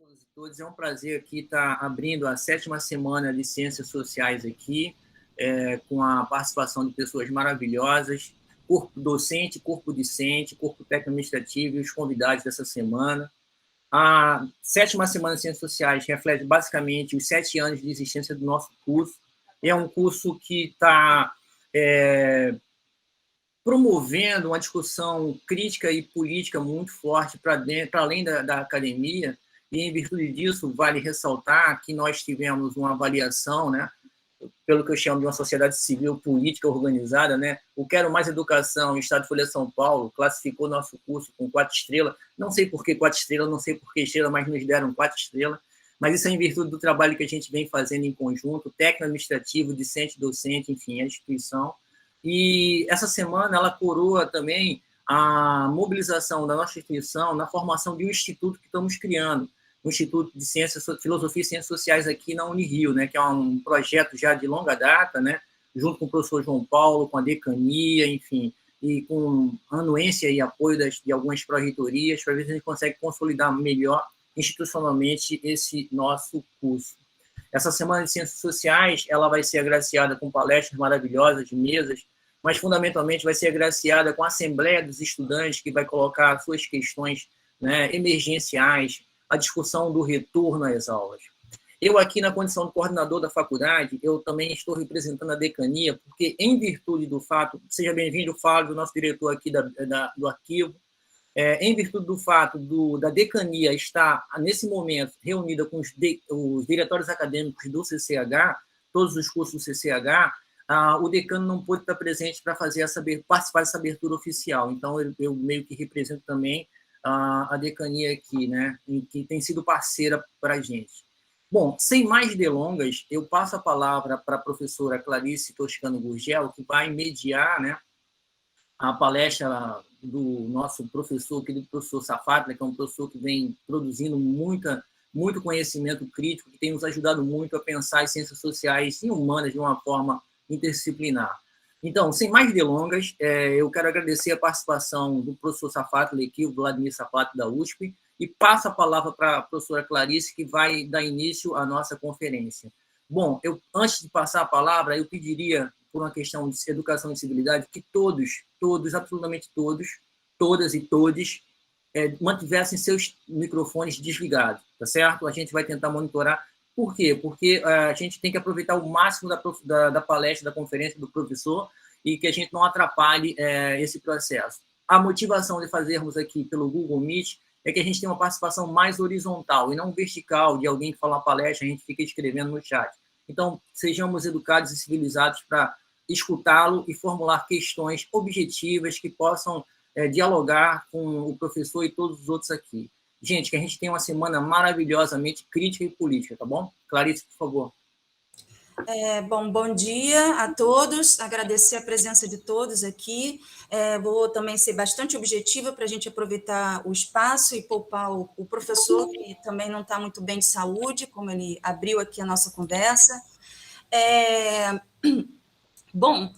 todos e todas. É um prazer aqui estar abrindo a 7ª semana de Ciências Sociais aqui, com a participação de pessoas maravilhosas, corpo docente, corpo discente, corpo técnico-administrativo e os convidados dessa semana. A 7ª semana de Ciências Sociais reflete basicamente os 7 anos de existência do nosso curso. É um curso que está promovendo uma discussão crítica e política muito forte para além da academia, e em virtude disso, vale ressaltar que nós tivemos uma avaliação, né, pelo que eu chamo de uma sociedade civil política organizada, né? O Quero Mais Educação, o Estado de Folha de São Paulo, classificou nosso curso com 4 estrelas, não sei por que 4 estrelas, não sei por que estrela, mas nos deram 4 estrelas, mas isso é em virtude do trabalho que a gente vem fazendo em conjunto, técnico-administrativo, discente-docente, enfim, a instituição. E essa semana ela coroa também a mobilização da nossa instituição na formação de um instituto que estamos criando, o Instituto de Ciências, Filosofia e Ciências Sociais aqui na Unirio, né, que é um projeto já de longa data, né, junto com o professor João Paulo, com a decania, enfim, e com anuência e apoio de algumas pró-reitorias, para ver se a gente consegue consolidar melhor institucionalmente esse nosso curso. Essa semana de Ciências Sociais, ela vai ser agraciada com palestras maravilhosas, de mesas, mas fundamentalmente vai ser agraciada com a Assembleia dos Estudantes, que vai colocar suas questões, né, emergenciais, a discussão do retorno às aulas. Eu aqui, na condição de coordenador da faculdade, eu também estou representando a decania, porque em virtude do fato, seja bem-vindo, Fábio, nosso diretor aqui do arquivo, em virtude do fato da decania estar, nesse momento, reunida com os diretórios acadêmicos do CCH, todos os cursos do CCH, o decano não pôde estar presente para participar dessa abertura oficial. Então, eu meio que represento também a decania aqui, né, que tem sido parceira para a gente. Bom, sem mais delongas, eu passo a palavra para a professora Clarice Toscano Gurgel, que vai mediar, né, a palestra do nosso professor, querido professor Safatli, que é um professor que vem produzindo muito conhecimento crítico, que tem nos ajudado muito a pensar as ciências sociais e humanas de uma forma interdisciplinar. Então, sem mais delongas, eu quero agradecer a participação do professor Safatli aqui, o Vladimir Safatli da USP, e passo a palavra para a professora Clarice, que vai dar início à nossa conferência. Bom, antes de passar a palavra, eu pediria, por uma questão de educação e civilidade, que todos, absolutamente todos, todas e todes, mantivessem seus microfones desligados, tá certo? A gente vai tentar monitorar. Por quê? Porque a gente tem que aproveitar o máximo da palestra, da conferência do professor, e que a gente não atrapalhe esse processo. A motivação de fazermos aqui pelo Google Meet é que a gente tem uma participação mais horizontal e não vertical, de alguém que fala uma palestra, a gente fica escrevendo no chat. Então, sejamos educados e civilizados para escutá-lo e formular questões objetivas que possam dialogar com o professor e todos os outros aqui. Gente, que a gente tenha uma semana maravilhosamente crítica e política, tá bom? Clarice, por favor. Bom dia a todos, agradecer a presença de todos aqui, vou também ser bastante objetiva para a gente aproveitar o espaço e poupar o professor, que também não está muito bem de saúde, como ele abriu aqui a nossa conversa. Bom,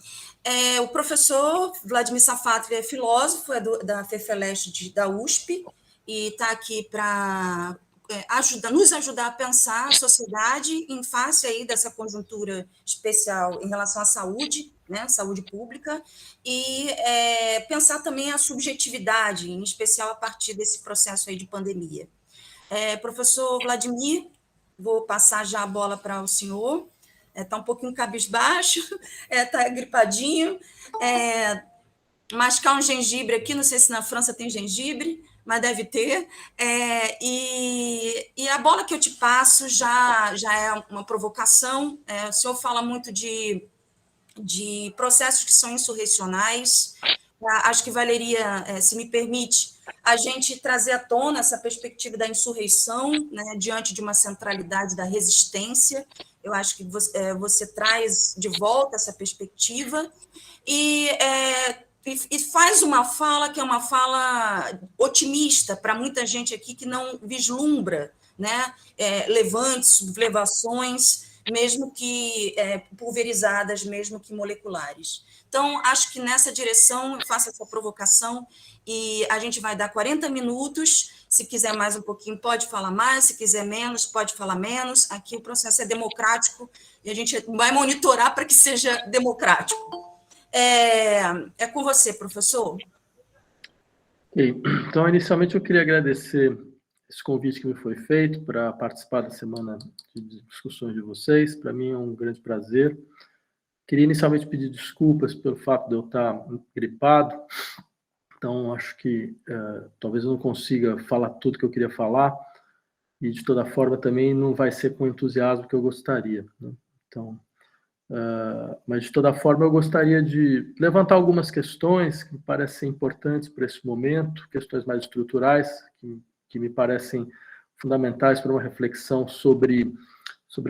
o professor Vladimir Safatli é filósofo, da FEFELESH da USP, e está aqui para nos ajudar a pensar a sociedade em face aí dessa conjuntura especial em relação à saúde, né, saúde pública, e pensar também a subjetividade, em especial a partir desse processo aí de pandemia. Professor Vladimir, vou passar já a bola para o senhor. Está um pouquinho cabisbaixo, está gripadinho, mascar um gengibre aqui, não sei se na França tem gengibre, mas deve ter, e a bola que eu te passo já é uma provocação. O senhor fala muito de processos que são insurrecionais. Acho que valeria, se me permite, a gente trazer à tona essa perspectiva da insurreição, né, diante de uma centralidade da resistência. Eu acho que você traz de volta essa perspectiva e faz uma fala que é uma fala otimista para muita gente aqui que não vislumbra, né, levantes, sublevações, mesmo que pulverizadas, mesmo que moleculares. Então, acho que nessa direção eu faço essa provocação e a gente vai dar 40 minutos. Se quiser mais um pouquinho, pode falar mais. Se quiser menos, pode falar menos. Aqui o processo é democrático e a gente vai monitorar para que seja democrático. É com você, professor. Okay. Então, inicialmente, eu queria agradecer esse convite que me foi feito para participar da semana de discussões de vocês. Para mim é um grande prazer. Queria inicialmente pedir desculpas pelo fato de eu estar gripado. Então, acho que talvez eu não consiga falar tudo que eu queria falar. E, de toda forma, também não vai ser com o entusiasmo que eu gostaria, né? Então, mas, de toda forma, eu gostaria de levantar algumas questões que me parecem importantes para esse momento, questões mais estruturais, que me parecem fundamentais para uma reflexão sobre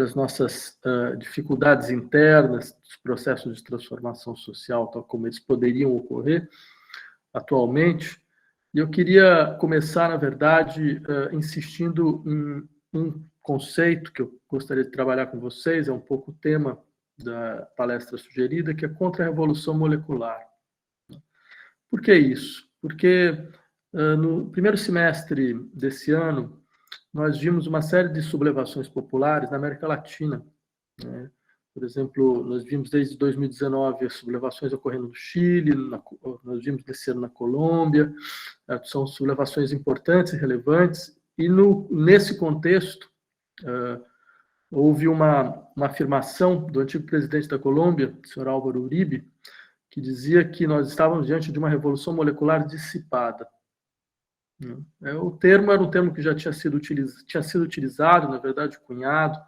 as nossas dificuldades internas, dos processos de transformação social, tal como eles poderiam ocorrer atualmente. E eu queria começar, na verdade, insistindo em um conceito que eu gostaria de trabalhar com vocês, é um pouco o tema da palestra sugerida, que é contra a revolução molecular. Por que isso? Porque no primeiro semestre desse ano, nós vimos uma série de sublevações populares na América Latina, né? Por exemplo, nós vimos desde 2019 as sublevações ocorrendo no Chile, nós vimos desse ano na Colômbia, são sublevações importantes e relevantes, e nesse contexto houve uma afirmação do antigo presidente da Colômbia, o senhor Álvaro Uribe, que dizia que nós estávamos diante de uma revolução molecular dissipada. O termo era um termo que já tinha sido utilizado, na verdade, cunhado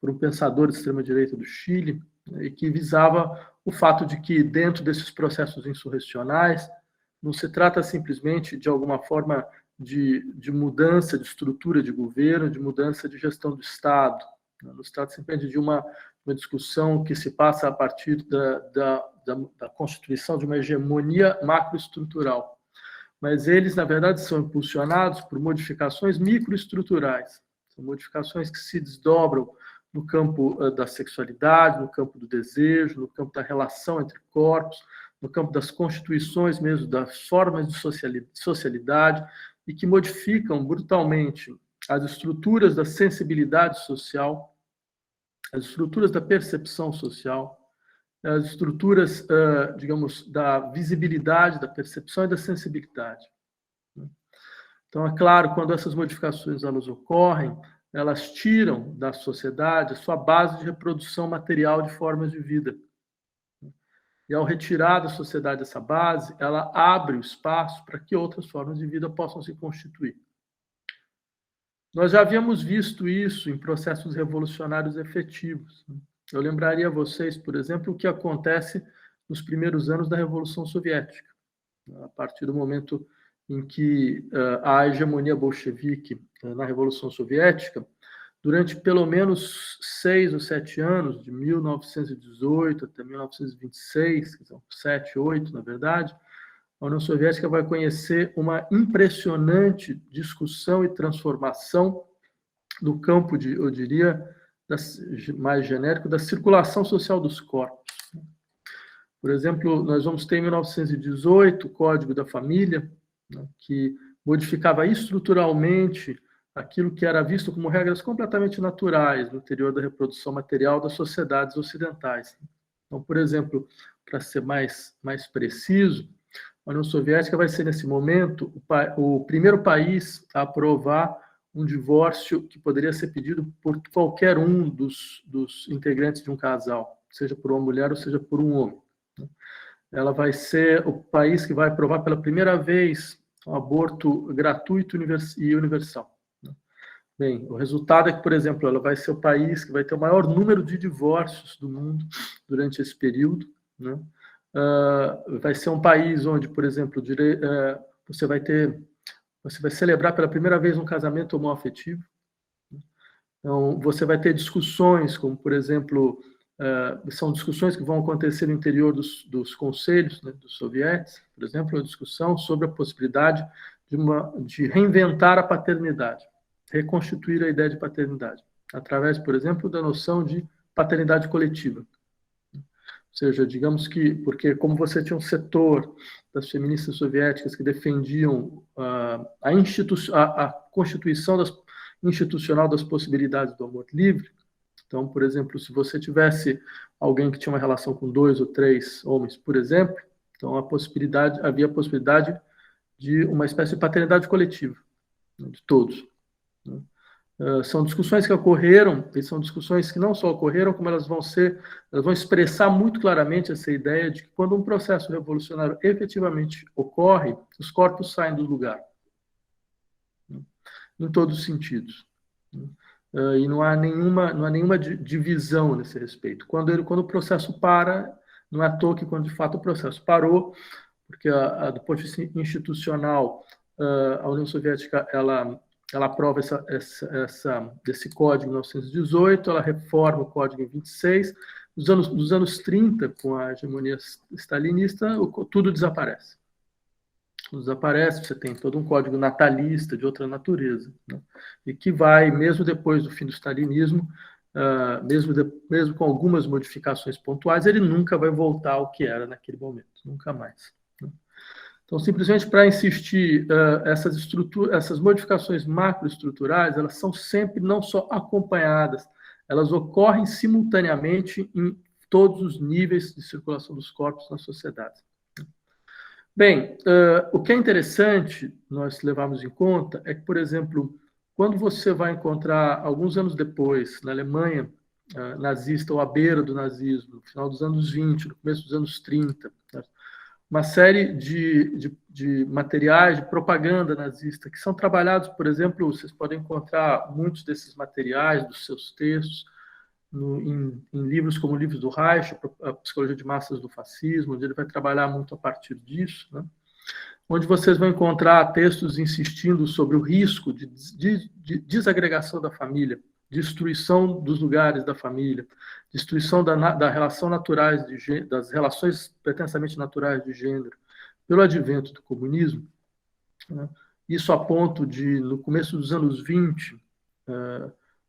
por um pensador de extrema-direita do Chile, e que visava o fato de que, dentro desses processos insurrecionais, não se trata simplesmente, de alguma forma, de mudança de estrutura de governo, de mudança de gestão do Estado. Não se trata simplesmente de uma discussão que se passa a partir da constituição de uma hegemonia macroestrutural. Mas eles, na verdade, são impulsionados por modificações microestruturais. São modificações que se desdobram no campo da sexualidade, no campo do desejo, no campo da relação entre corpos, no campo das constituições mesmo, das formas de socialidade, e que modificam brutalmente as estruturas da sensibilidade social, as estruturas da percepção social, as estruturas, digamos, da visibilidade, da percepção e da sensibilidade. Então, é claro, quando essas modificações elas ocorrem, elas tiram da sociedade a sua base de reprodução material de formas de vida. E, ao retirar da sociedade essa base, ela abre o espaço para que outras formas de vida possam se constituir. Nós já havíamos visto isso em processos revolucionários efetivos. Eu lembraria a vocês, por exemplo, o que acontece nos primeiros anos da Revolução Soviética. A partir do momento em que a hegemonia bolchevique na Revolução Soviética, durante pelo menos 6 ou 7 anos, de 1918 até 1926, 7, 8, na verdade, a União Soviética vai conhecer uma impressionante discussão e transformação no campo, eu diria, mais genérico, da circulação social dos corpos. Por exemplo, nós vamos ter em 1918 o Código da Família, né, que modificava estruturalmente aquilo que era visto como regras completamente naturais no interior da reprodução material das sociedades ocidentais. Então, por exemplo, para ser mais preciso, a União Soviética vai ser, nesse momento, o primeiro país a aprovar um divórcio que poderia ser pedido por qualquer um dos integrantes de um casal, seja por uma mulher ou seja por um homem. Ela vai ser o país que vai aprovar pela primeira vez o aborto gratuito e universal. Bem, o resultado é que, por exemplo, ela vai ser o país que vai ter o maior número de divórcios do mundo durante esse período, né? Vai ser um país onde, por exemplo, você vai celebrar pela primeira vez um casamento homoafetivo. Então, você vai ter discussões, como, por exemplo, são discussões que vão acontecer no interior dos conselhos, né, dos sovietes, por exemplo, a discussão sobre a possibilidade de reinventar a paternidade, reconstituir a ideia de paternidade, através, por exemplo, da noção de paternidade coletiva. Ou seja, digamos que, porque como você tinha um setor das feministas soviéticas que defendiam a constituição institucional das possibilidades do amor livre, então, por exemplo, se você tivesse alguém que tinha uma relação com 2 ou 3 homens, por exemplo, então havia a possibilidade de uma espécie de paternidade coletiva, né, de todos. Né? São discussões que ocorreram, e são discussões que não só ocorreram, como elas vão expressar muito claramente essa ideia de que quando um processo revolucionário efetivamente ocorre, os corpos saem do lugar, né, em todos os sentidos. Né? E não há nenhuma divisão nesse respeito. Quando o processo para, não é à toa que quando de fato o processo parou, porque do ponto de vista institucional, a União Soviética ela aprova desse código em 1918, ela reforma o código em 26, nos anos 30, com a hegemonia stalinista, tudo desaparece. Desaparece, você tem todo um código natalista de outra natureza, né? E que vai, mesmo depois do fim do stalinismo, mesmo com algumas modificações pontuais, ele nunca vai voltar ao que era naquele momento, nunca mais. Né? Então, simplesmente para insistir, essas modificações macroestruturais, elas são sempre não só acompanhadas, elas ocorrem simultaneamente em todos os níveis de circulação dos corpos na sociedade. Bem, o que é interessante nós levarmos em conta é que, por exemplo, quando você vai encontrar, alguns anos depois, na Alemanha nazista, ou à beira do nazismo, no final dos anos 20, no começo dos anos 30, né, uma série de materiais de propaganda nazista que são trabalhados, por exemplo, vocês podem encontrar muitos desses materiais, dos seus textos, em livros como livros do Reich, a Psicologia de Massas do Fascismo, onde ele vai trabalhar muito a partir disso, né? Onde vocês vão encontrar textos insistindo sobre o risco de desagregação da família, destruição dos lugares da família, destruição da relação naturais das relações pretensamente naturais de gênero, pelo advento do comunismo, né? Isso a ponto de, no começo dos anos 20,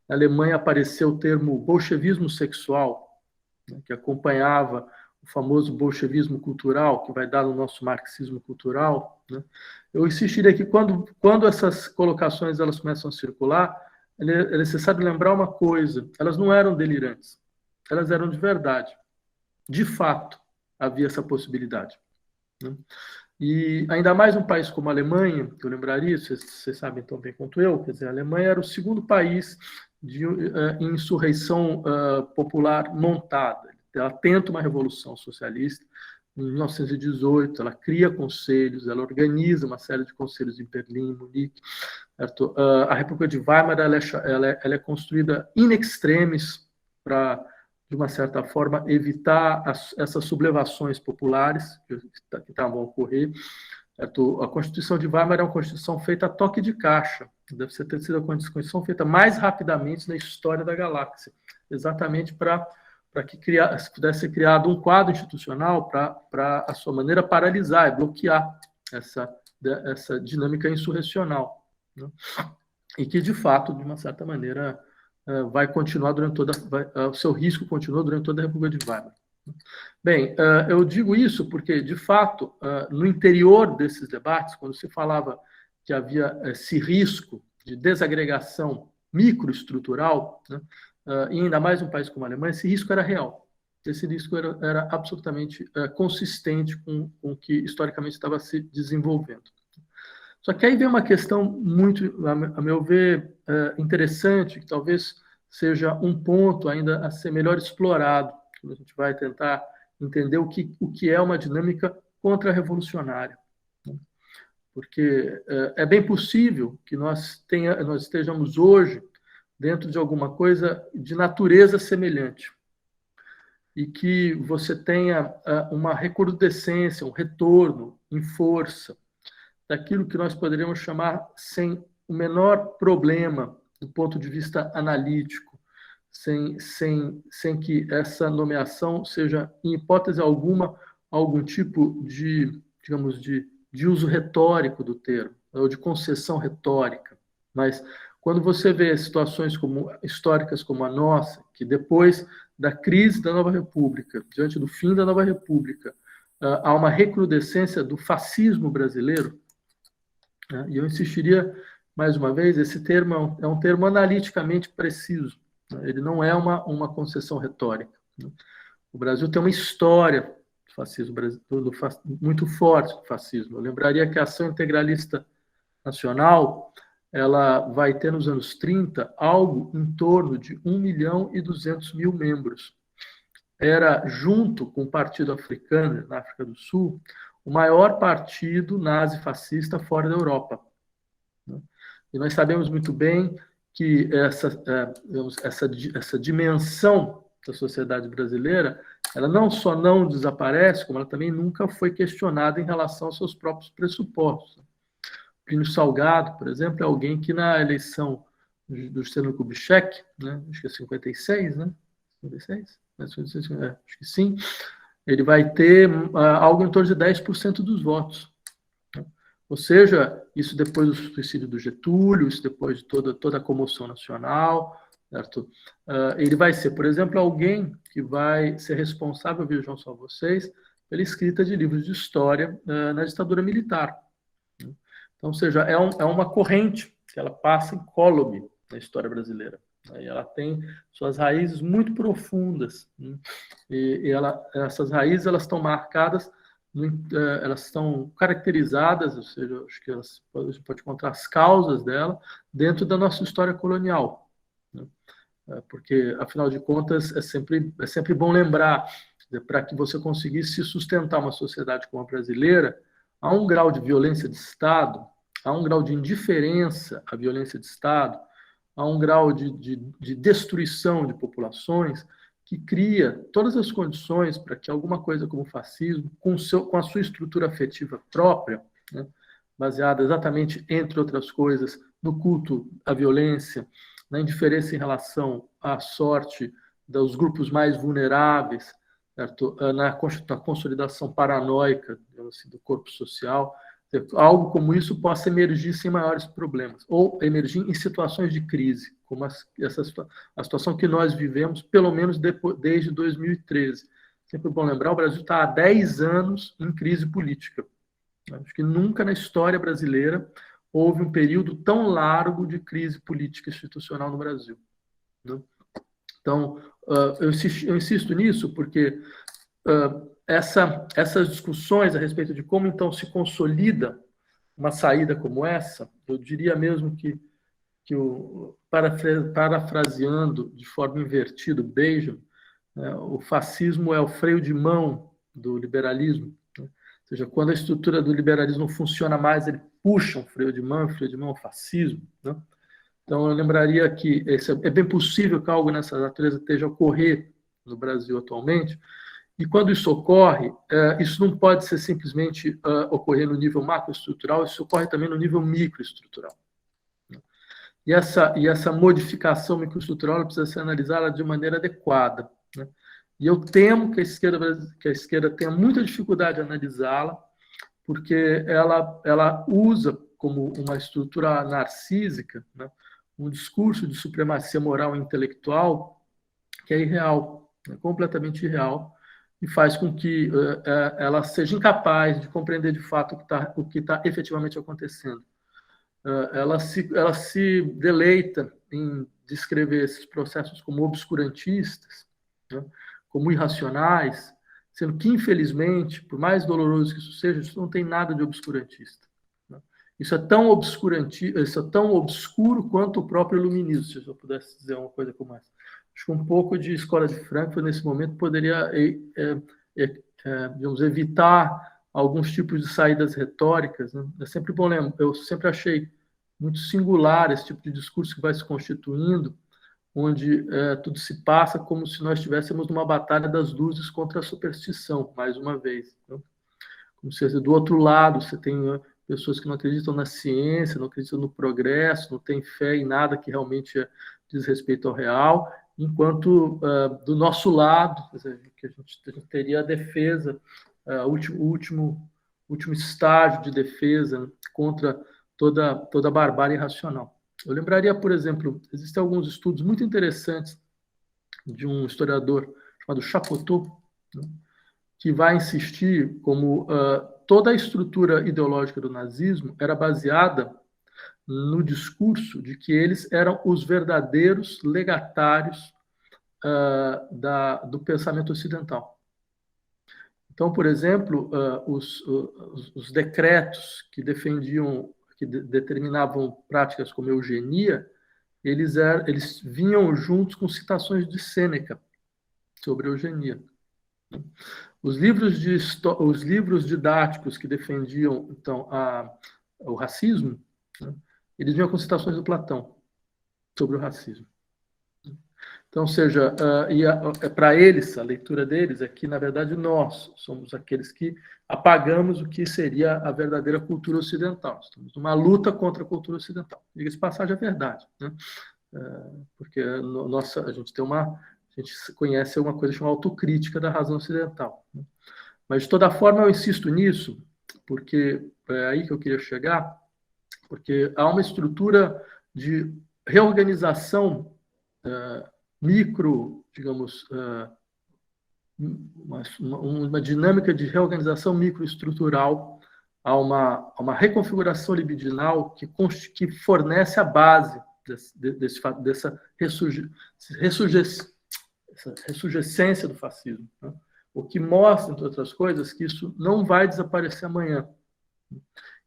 na Alemanha apareceu o termo bolchevismo sexual, né, que acompanhava o famoso bolchevismo cultural, que vai dar no nosso marxismo cultural. Né? Eu insistiria que quando essas colocações elas começam a circular, é necessário lembrar uma coisa: elas não eram delirantes, elas eram de verdade. De fato, havia essa possibilidade. Né? E ainda mais um país como a Alemanha, que eu lembraria, vocês sabem tão bem quanto eu, quer dizer, a Alemanha era o segundo país em insurreição popular montada. Ela tenta uma revolução socialista em 1918, ela cria conselhos, ela organiza uma série de conselhos em Berlim, Munique. Certo? A República de Weimar ela é construída in extremis para, de uma certa forma, evitar essas sublevações populares que estavam a ocorrer. Certo? A Constituição de Weimar é uma Constituição feita a toque de caixa. Deve ter sido a Constituição feita mais rapidamente na história da galáxia, exatamente para que pudesse ser criado um quadro institucional para, a sua maneira, paralisar e bloquear essa dinâmica insurrecional, né? E que, de fato, de uma certa maneira, vai continuar o seu risco continuou durante toda a República de Weimar. Bem, eu digo isso porque, de fato, no interior desses debates, quando se falava que havia esse risco de desagregação microestrutural, né, e ainda mais um país como a Alemanha, esse risco era real. Esse risco era absolutamente consistente com o que historicamente estava se desenvolvendo. Só que aí vem uma questão muito, a meu ver, interessante, que talvez seja um ponto ainda a ser melhor explorado. A gente vai tentar entender o que é uma dinâmica contra-revolucionária. Porque é bem possível que nós estejamos hoje dentro de alguma coisa de natureza semelhante e que você tenha uma recrudescência, um retorno em força daquilo que nós poderíamos chamar, sem o menor problema do ponto de vista analítico, sem que essa nomeação seja, em hipótese alguma, algum tipo de, digamos, de uso retórico do termo, ou de concessão retórica. Mas quando você vê situações históricas como a nossa, que depois da crise da Nova República, diante do fim da Nova República, há uma recrudescência do fascismo brasileiro, né? E eu insistiria, mais uma vez, esse termo é um termo analiticamente preciso, né? Ele não é uma concessão retórica, né? O Brasil tem uma história do fascismo, muito forte do fascismo. Eu lembraria que a Ação Integralista Nacional, ela vai ter nos anos 30 algo em torno de 1.200.000 membros. Era, junto com o Partido Africano, na África do Sul, o maior partido nazi-fascista fora da Europa. E nós sabemos muito bem que essa dimensão da sociedade brasileira, ela não só não desaparece, como ela também nunca foi questionada em relação aos seus próprios pressupostos. Plínio Salgado, por exemplo, é alguém que na eleição do Juscelino Kubitschek, né, acho que é 56, né? 56? Acho que sim. Ele vai ter algo em torno de 10% dos votos. Né? Ou seja, isso depois do suicídio do Getúlio, isso depois de toda a comoção nacional, certo? Ele vai ser, por exemplo, alguém que vai ser responsável, vejam só vocês, pela escrita de livros de história na ditadura militar. Então, ou seja, é uma corrente que ela passa incólume na história brasileira. E ela tem suas raízes muito profundas. Né? Essas raízes elas estão marcadas, elas estão caracterizadas, ou seja, acho que a gente pode encontrar as causas dela dentro da nossa história colonial. Né? Porque, afinal de contas, é sempre bom lembrar, para que você conseguisse sustentar uma sociedade como a brasileira, há um grau de violência de Estado, há um grau de indiferença à violência de Estado, há um grau de destruição de populações que cria todas as condições para que alguma coisa como o fascismo, com a sua estrutura afetiva própria, né, baseada exatamente, entre outras coisas, no culto à violência, na indiferença em relação à sorte dos grupos mais vulneráveis, certo? Na consolidação paranoica, assim, do corpo social, algo como isso possa emergir sem maiores problemas, ou emergir em situações de crise, como a situação que nós vivemos, pelo menos desde 2013. Sempre bom lembrar, o Brasil está há 10 anos em crise política. Acho que nunca na história brasileira houve um período tão largo de crise política institucional no Brasil. Né? Então, eu insisto nisso porque essas discussões a respeito de como, então, se consolida uma saída como essa, eu diria mesmo que parafraseando de forma invertida Benjamin, né, o fascismo é o freio de mão do liberalismo. Né? Ou seja, quando a estrutura do liberalismo não funciona mais, ele puxa um freio de mão, é o fascismo. Né? Então, eu lembraria que é bem possível que algo nessa natureza esteja a ocorrer no Brasil atualmente, e quando isso ocorre, isso não pode ser simplesmente ocorrer no nível macroestrutural, isso ocorre também no nível microestrutural. E essa modificação microestrutural precisa ser analisada de maneira adequada. Né? E eu temo que a esquerda tenha muita dificuldade de analisá-la, porque ela usa como uma estrutura narcísica, né, um discurso de supremacia moral e intelectual que é irreal, né, completamente irreal, e faz com que ela seja incapaz de compreender de fato o que está efetivamente acontecendo. Ela se deleita em descrever esses processos como obscurantistas, né, como irracionais, sendo que, infelizmente, por mais doloroso que isso seja, isso não tem nada de obscurantista. Né? Isso é tão obscuro quanto o próprio iluminismo, se eu pudesse dizer uma coisa como essa. Acho que um pouco de escola de Frankfurt, nesse momento, poderia digamos, evitar alguns tipos de saídas retóricas. Né? É sempre bom lembrar, eu sempre achei muito singular esse tipo de discurso que vai se constituindo, onde tudo se passa como se nós estivéssemos numa batalha das luzes contra a superstição, mais uma vez. Né? Como se do outro lado você tem pessoas que não acreditam na ciência, não acreditam no progresso, não têm fé em nada que realmente diz respeito ao real, enquanto do nosso lado, que a gente teria a defesa, o último estágio de defesa contra toda a barbárie irracional. Eu lembraria, por exemplo, existem alguns estudos muito interessantes de um historiador chamado Chapotot, né, que vai insistir como toda a estrutura ideológica do nazismo era baseada no discurso de que eles eram os verdadeiros legatários do pensamento ocidental. Então, por exemplo, os decretos que defendiam, que determinavam práticas como eugenia, eles vinham juntos com citações de Sêneca sobre eugenia. Os livros didáticos que defendiam, então, o racismo, né, eles vinham com citações do Platão sobre o racismo. Então, ou seja, para eles, a leitura deles é que, na verdade, nós somos aqueles que apagamos o que seria a verdadeira cultura ocidental. Estamos numa luta contra a cultura ocidental. Diga-se de passagem, é verdade, né? Porque a gente conhece uma coisa chamada autocrítica da razão ocidental. Né? Mas, de toda forma, eu insisto nisso, porque é aí que eu queria chegar, porque há uma estrutura de reorganização digamos, uma dinâmica de reorganização microestrutural, a uma reconfiguração libidinal que fornece a base dessa ressurgescência do fascismo, né? O que mostra, entre outras coisas, que isso não vai desaparecer amanhã.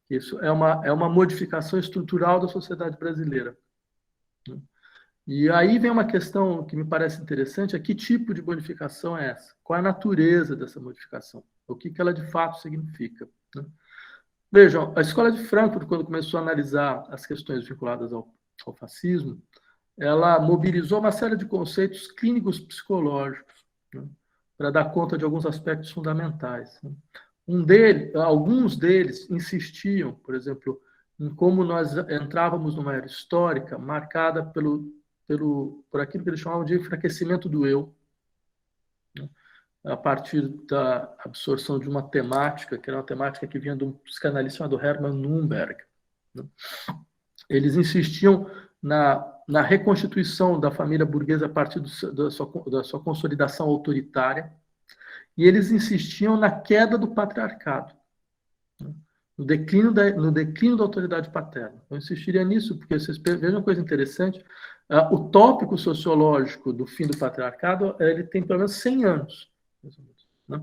Isso é uma modificação estrutural da sociedade brasileira. E aí vem uma questão que me parece interessante, é que tipo de modificação é essa? Qual é a natureza dessa modificação? O que ela de fato significa? Né? Vejam, a Escola de Frankfurt, quando começou a analisar as questões vinculadas ao fascismo, ela mobilizou uma série de conceitos clínicos psicológicos, né, para dar conta de alguns aspectos fundamentais. Né? Alguns deles insistiam, por exemplo, em como nós entrávamos numa era histórica marcada por aquilo que eles chamavam de enfraquecimento do eu, né? A partir da absorção de uma temática, que era uma temática que vinha de um psicanalista chamado Hermann Nürnberg. Né? Eles insistiam na reconstituição da família burguesa a partir da sua consolidação autoritária, e eles insistiam na queda do patriarcado, né? No declínio da autoridade paterna. Eu insistiria nisso, porque vocês vejam uma coisa interessante, o tópico sociológico do fim do patriarcado, ele tem pelo menos 100 anos. Né?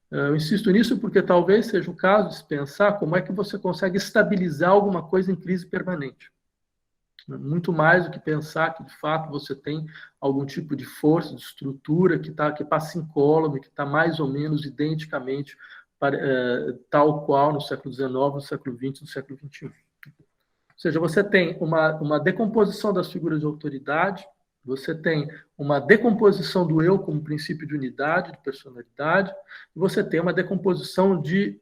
Eu insisto nisso porque talvez seja o caso de se pensar como é que você consegue estabilizar alguma coisa em crise permanente. Muito mais do que pensar que, de fato, você tem algum tipo de força, de estrutura que passa incólume, que está mais ou menos identicamente tal qual no século XIX, no século XX, no século XXI. Ou seja, você tem uma decomposição das figuras de autoridade, você tem uma decomposição do eu como princípio de unidade, de personalidade, e você tem uma decomposição de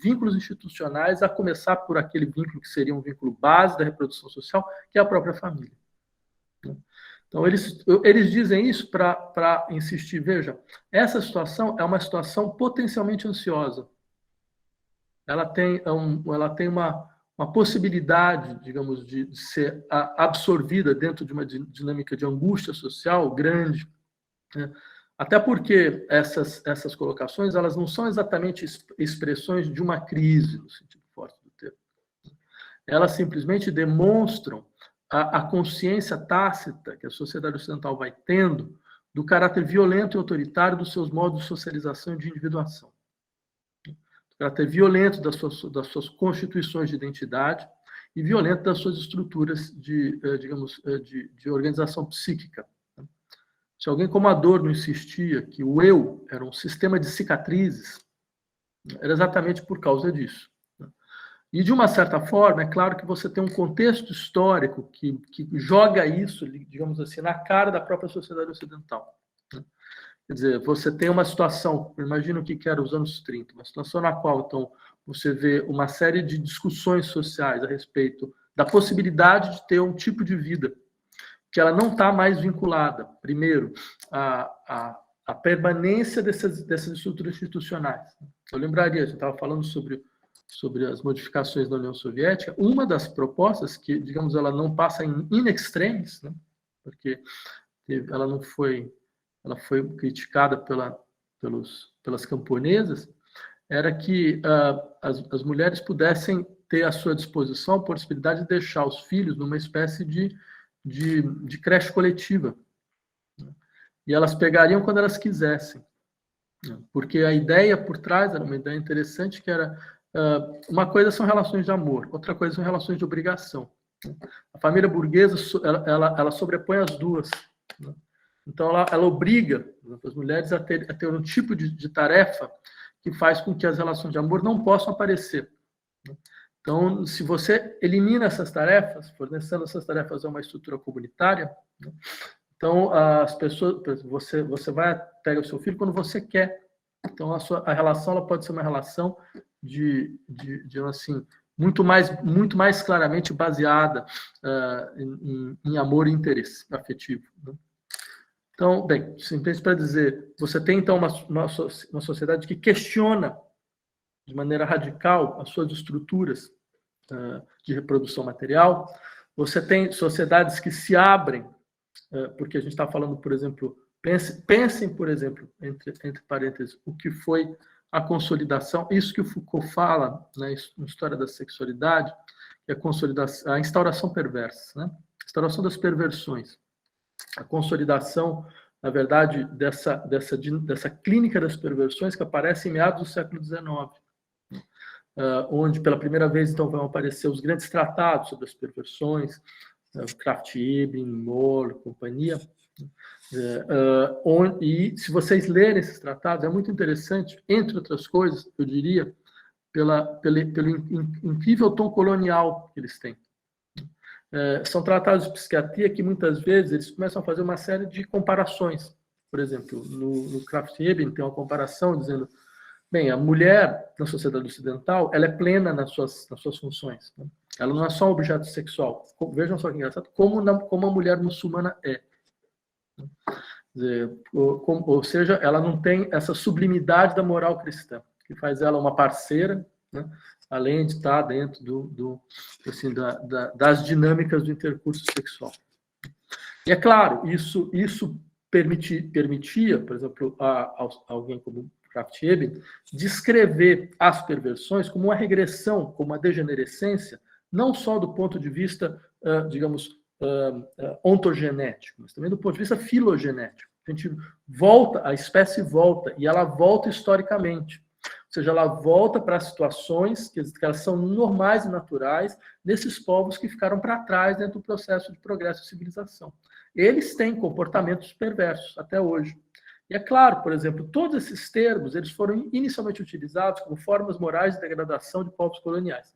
vínculos institucionais, a começar por aquele vínculo que seria um vínculo base da reprodução social, que é a própria família. Então, eles dizem isso para insistir, veja, essa situação é uma situação potencialmente ansiosa. Ela tem uma possibilidade, digamos, de ser absorvida dentro de uma dinâmica de angústia social grande, né? Até porque essas colocações elas não são exatamente expressões de uma crise, no sentido forte do termo. Elas simplesmente demonstram a consciência tácita que a sociedade ocidental vai tendo do caráter violento e autoritário dos seus modos de socialização e de individuação. Caráter violento das suas constituições de identidade e violento das suas estruturas de organização psíquica. Se alguém como Adorno insistia que o eu era um sistema de cicatrizes, era exatamente por causa disso. E, de uma certa forma, é claro que você tem um contexto histórico que joga isso, digamos assim, na cara da própria sociedade ocidental. Quer dizer, você tem uma situação, imagina o que era os anos 30, uma situação na qual, então, você vê uma série de discussões sociais a respeito da possibilidade de ter um tipo de vida que ela não está mais vinculada, primeiro, à permanência dessas estruturas institucionais. Eu lembraria, a gente estava falando sobre as modificações da União Soviética, uma das propostas que, digamos, ela não passa in extremis, né, porque ela foi criticada pelas camponesas, era que as mulheres pudessem ter à sua disposição a possibilidade de deixar os filhos numa espécie de creche coletiva. E elas pegariam quando elas quisessem. Porque a ideia por trás era uma ideia interessante, que era uma coisa são relações de amor, outra coisa são relações de obrigação. A família burguesa, ela sobrepõe as duas. Então, ela obriga as mulheres a ter um tipo de tarefa que faz com que as relações de amor não possam aparecer. Então, se você elimina essas tarefas, fornecendo essas tarefas a uma estrutura comunitária, então as pessoas, você pega o seu filho quando você quer. Então, a relação ela pode ser uma relação assim, muito mais claramente baseada em amor e interesse afetivo. Então, bem, simplesmente para dizer, você tem, então, uma sociedade que questiona de maneira radical as suas estruturas de reprodução material. Você tem sociedades que se abrem, porque a gente está falando, por exemplo, pensem, por exemplo, entre parênteses, o que foi a consolidação, isso que o Foucault fala, né, na História da Sexualidade, que é a instauração perversa, né? A instauração das perversões. A consolidação, na verdade, dessa clínica das perversões que aparece em meados do século XIX, onde pela primeira vez então vão aparecer os grandes tratados sobre as perversões, Krafft-Ebing, Moll, companhia. E se vocês lerem esses tratados, é muito interessante, entre outras coisas, eu diria, pelo incrível tom colonial que eles têm. São tratados de psiquiatria que muitas vezes eles começam a fazer uma série de comparações. Por exemplo, no Krafft-Ebing tem uma comparação dizendo, bem, a mulher na sociedade ocidental ela é plena nas suas funções. Né? Ela não é só um objeto sexual. Vejam só que engraçado, como a mulher muçulmana é. Ou seja, ela não tem essa sublimidade da moral cristã, que faz ela uma parceira, né? Além de estar dentro das dinâmicas do intercurso sexual. E é claro, isso permitia, por exemplo, a alguém como Krafft-Ebing, descrever as perversões como uma regressão, como uma degenerescência, não só do ponto de vista, digamos, ontogenético, mas também do ponto de vista filogenético. A espécie volta, e ela volta historicamente. Ou seja, ela volta para situações que elas são normais e naturais nesses povos que ficaram para trás dentro do processo de progresso e civilização. Eles têm comportamentos perversos até hoje. E é claro, por exemplo, todos esses termos eles foram inicialmente utilizados como formas morais de degradação de povos coloniais.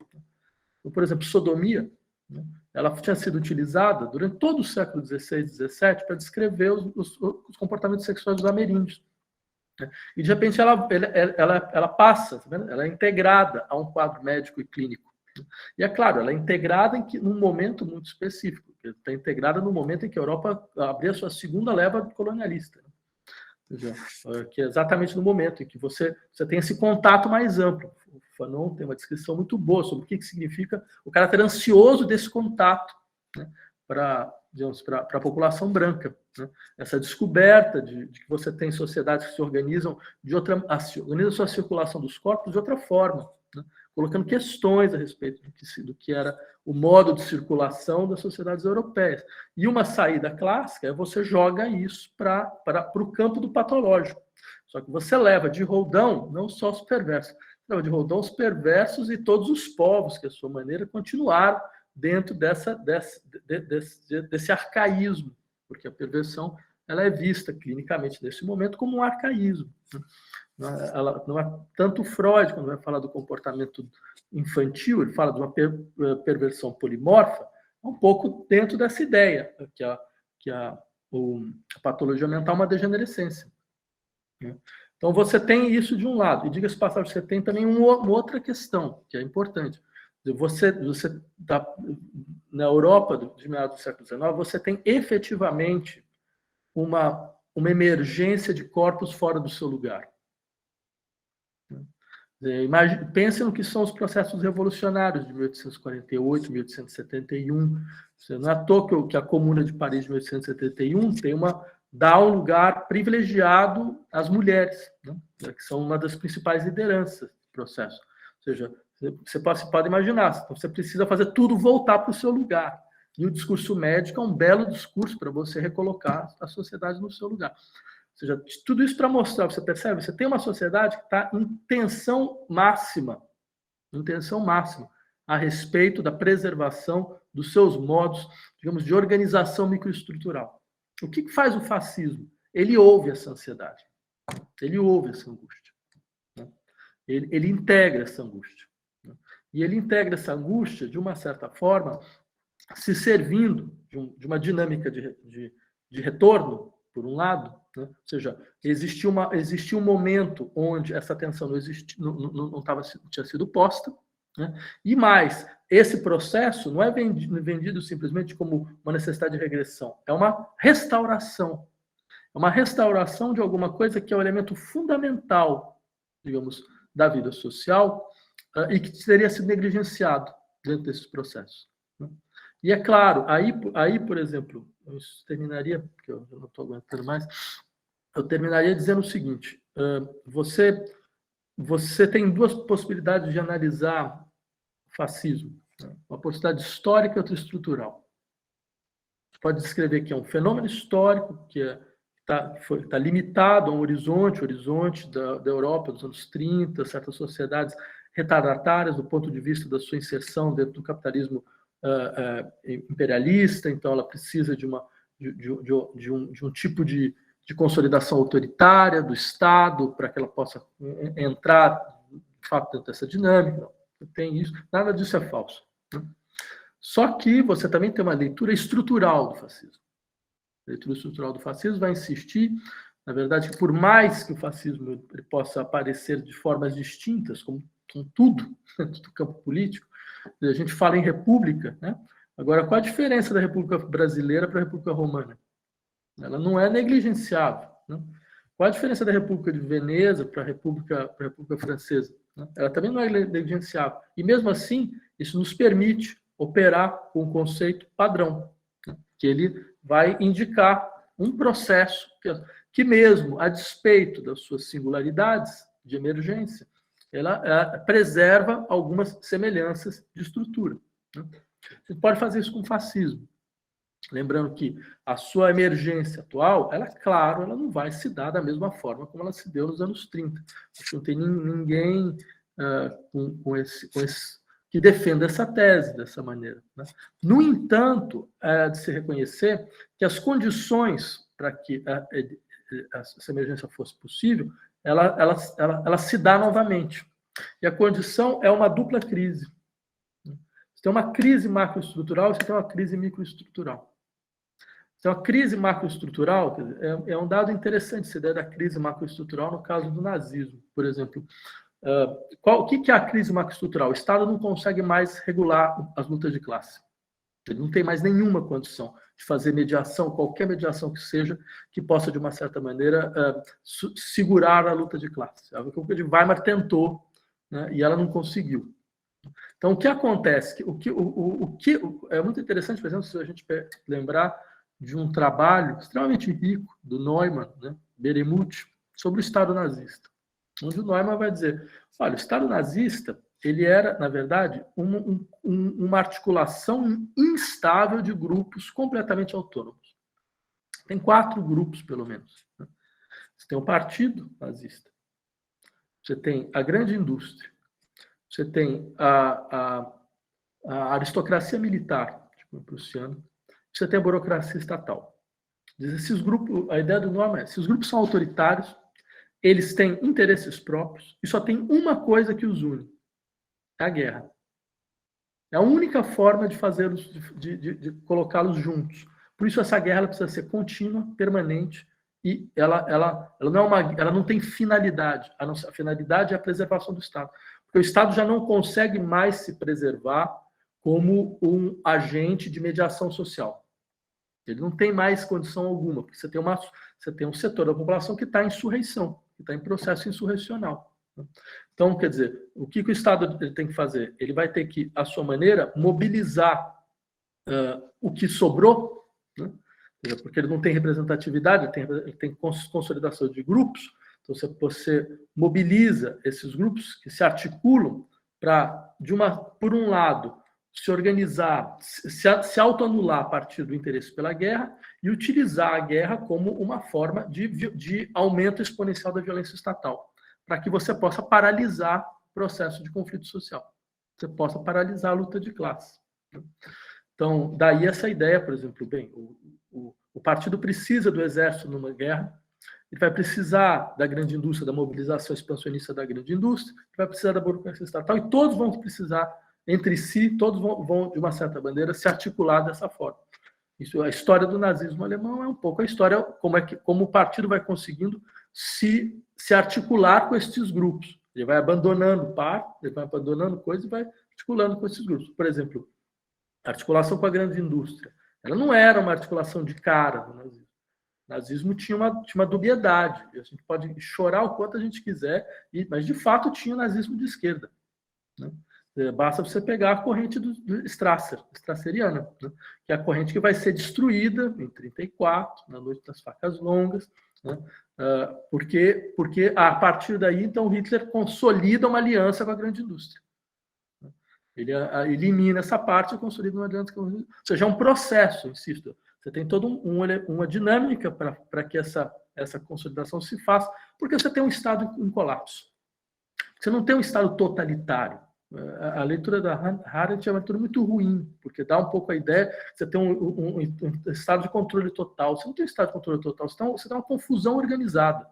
Então, por exemplo, sodomia, né, ela tinha sido utilizada durante todo o século XVI e XVII para descrever os comportamentos sexuais dos ameríndios. E, de repente, ela passa, tá vendo? Ela é integrada a um quadro médico e clínico. E, é claro, ela é integrada num momento muito específico. Está integrada no momento em que a Europa abriu a sua segunda leva colonialista. Que é exatamente no momento em que você tem esse contato mais amplo. O Fanon tem uma descrição muito boa sobre o que significa o caráter ansioso desse contato, né, para a população branca. Né? Essa descoberta de que você tem sociedades que se organizam organizam a sua circulação dos corpos de outra forma, né? Colocando questões a respeito do que era o modo de circulação das sociedades europeias. E uma saída clássica é você joga isso para o campo do patológico. Só que você leva de roldão não só os perversos, leva de roldão os perversos e todos os povos que, à sua maneira, continuaram dentro desse arcaísmo, porque a perversão ela é vista clinicamente nesse momento como um arcaísmo. Ela não é tanto Freud, quando vai falar do comportamento infantil, ele fala de uma perversão polimorfa, um pouco dentro dessa ideia, que a patologia mental é uma degenerescência. Então, você tem isso de um lado, e diga-se passagem, você tem também uma outra questão, que é importante. Você na Europa de meados do século XIX, você tem efetivamente uma emergência de corpos fora do seu lugar. Pensem no que são os processos revolucionários de 1848, 1871. Não é à toa que a Comuna de Paris de 1871 dá um lugar privilegiado às mulheres, né? Que são uma das principais lideranças do processo. Ou seja, você pode imaginar, então você precisa fazer tudo voltar para o seu lugar. E o discurso médico é um belo discurso para você recolocar a sociedade no seu lugar. Ou seja, tudo isso para mostrar, você percebe? Você tem uma sociedade que está em tensão máxima a respeito da preservação dos seus modos, digamos, de organização microestrutural. O que faz o fascismo? Ele ouve essa ansiedade, ele ouve essa angústia, né? Ele integra essa angústia, né? E ele integra essa angústia, de uma certa forma, se servindo de uma dinâmica de retorno, por um lado, né? Ou seja, existia um momento onde essa tensão não tinha sido posta, né? E mais, esse processo não é vendido simplesmente como uma necessidade de regressão, é uma restauração. É uma restauração de alguma coisa que é um elemento fundamental, digamos, da vida social, e que teria sido negligenciado dentro desses processos, né? E é claro, aí, por exemplo, eu terminaria, porque eu não estou aguentando mais, eu terminaria dizendo o seguinte: você tem duas possibilidades de analisar o fascismo, né? Uma possibilidade histórica e outra estrutural. Você pode descrever que é um fenômeno histórico que está limitado a um horizonte da Europa dos anos 30, certas sociedades retardatárias do ponto de vista da sua inserção dentro do capitalismo imperialista, então ela precisa de um tipo de consolidação autoritária do Estado para que ela possa entrar, de fato, dentro dessa dinâmica. Não tem isso, nada disso é falso, né? Só que você também tem uma leitura estrutural do fascismo. A leitura estrutural do fascismo vai insistir, na verdade, que por mais que o fascismo ele possa aparecer de formas distintas, como tudo dentro do campo político, a gente fala em república, né? Agora, qual a diferença da República Brasileira para a República Romana? Ela não é negligenciável, né? Qual a diferença da República de Veneza para a República Francesa, né? Ela também não é negligenciável. E mesmo assim, isso nos permite operar com um conceito padrão, né? Que ele vai indicar um processo que mesmo a despeito das suas singularidades de emergência, ela preserva algumas semelhanças de estrutura, né? Você pode fazer isso com o fascismo. Lembrando que a sua emergência atual, claro, ela não vai se dar da mesma forma como ela se deu nos anos 30. Acho que não tem ninguém que defenda essa tese dessa maneira, né? No entanto, é de se reconhecer que as condições para que essa emergência fosse possível, ela se dá novamente. E a condição é uma dupla crise. Você tem uma crise macroestrutural e você tem uma crise microestrutural. Então, a crise macroestrutural é um dado interessante, essa ideia da crise macroestrutural no caso do nazismo, por exemplo. O que é a crise macroestrutural? O Estado não consegue mais regular as lutas de classe. Ele não tem mais nenhuma condição de fazer mediação, qualquer mediação que seja, que possa, de uma certa maneira, segurar a luta de classe. A República de Weimar tentou, né, e ela não conseguiu. Então, o que acontece? É muito interessante, por exemplo, se a gente lembrar de um trabalho extremamente rico do Neumann, né, Beremuth, sobre o Estado nazista, onde o Neumann vai dizer: olha, o Estado nazista ele era, na verdade, uma articulação instável de grupos completamente autônomos. Tem 4 grupos, pelo menos, né? Você tem o Partido Nazista, você tem a grande indústria, você tem a aristocracia militar, tipo o prussiano, você tem a burocracia estatal. Esses grupos, a ideia do Neumann é: se os grupos são autoritários, eles têm interesses próprios e só tem uma coisa que os une: é a guerra. É a única forma de fazê-los, de colocá-los juntos. Por isso essa guerra ela precisa ser contínua, permanente, e ela não tem finalidade. A finalidade é a preservação do Estado. Porque o Estado já não consegue mais se preservar como um agente de mediação social. Ele não tem mais condição alguma, porque você tem um setor da população que está em insurreição, que está em processo insurrecional. Então, quer dizer, o que o Estado tem que fazer? Ele vai ter que, à sua maneira, mobilizar o que sobrou, né? Porque ele não tem representatividade, ele tem consolidação de grupos. Então, você mobiliza esses grupos que se articulam para, por um lado, se organizar, se autoanular a partir do interesse pela guerra e utilizar a guerra como uma forma de aumento exponencial da violência estatal, para que você possa paralisar o processo de conflito social, você possa paralisar a luta de classe. Então, daí essa ideia, por exemplo, bem, o partido precisa do exército numa guerra, ele vai precisar da grande indústria, da mobilização expansionista da grande indústria, ele vai precisar da burocracia estatal, e todos vão precisar, entre si, todos vão de uma certa maneira, se articular dessa forma. Isso, a história do nazismo alemão é um pouco a história, como o partido vai conseguindo se articular com esses grupos. Ele vai abandonando ele vai abandonando coisas e vai articulando com esses grupos. Por exemplo, a articulação com a grande indústria. Ela não era uma articulação de cara do nazismo. O nazismo tinha uma dubiedade. A gente pode chorar o quanto a gente quiser, mas, de fato, tinha o nazismo de esquerda, né? Basta você pegar a corrente do Strasseriana, né? Que é a corrente que vai ser destruída em 1934, na Noite das Facas Longas, né? Porque a partir daí, então, Hitler consolida uma aliança com a grande indústria. Ele elimina essa parte e consolida uma aliança com a grande indústria. Ou seja, é um processo, insisto. Você tem toda uma dinâmica para que essa consolidação se faça, porque você tem um Estado em colapso. Você não tem um Estado totalitário. A leitura da Harriet é uma leitura muito ruim, porque dá um pouco a ideia que você tem um estado de controle total. Você não tem um estado de controle total, você tem uma confusão organizada.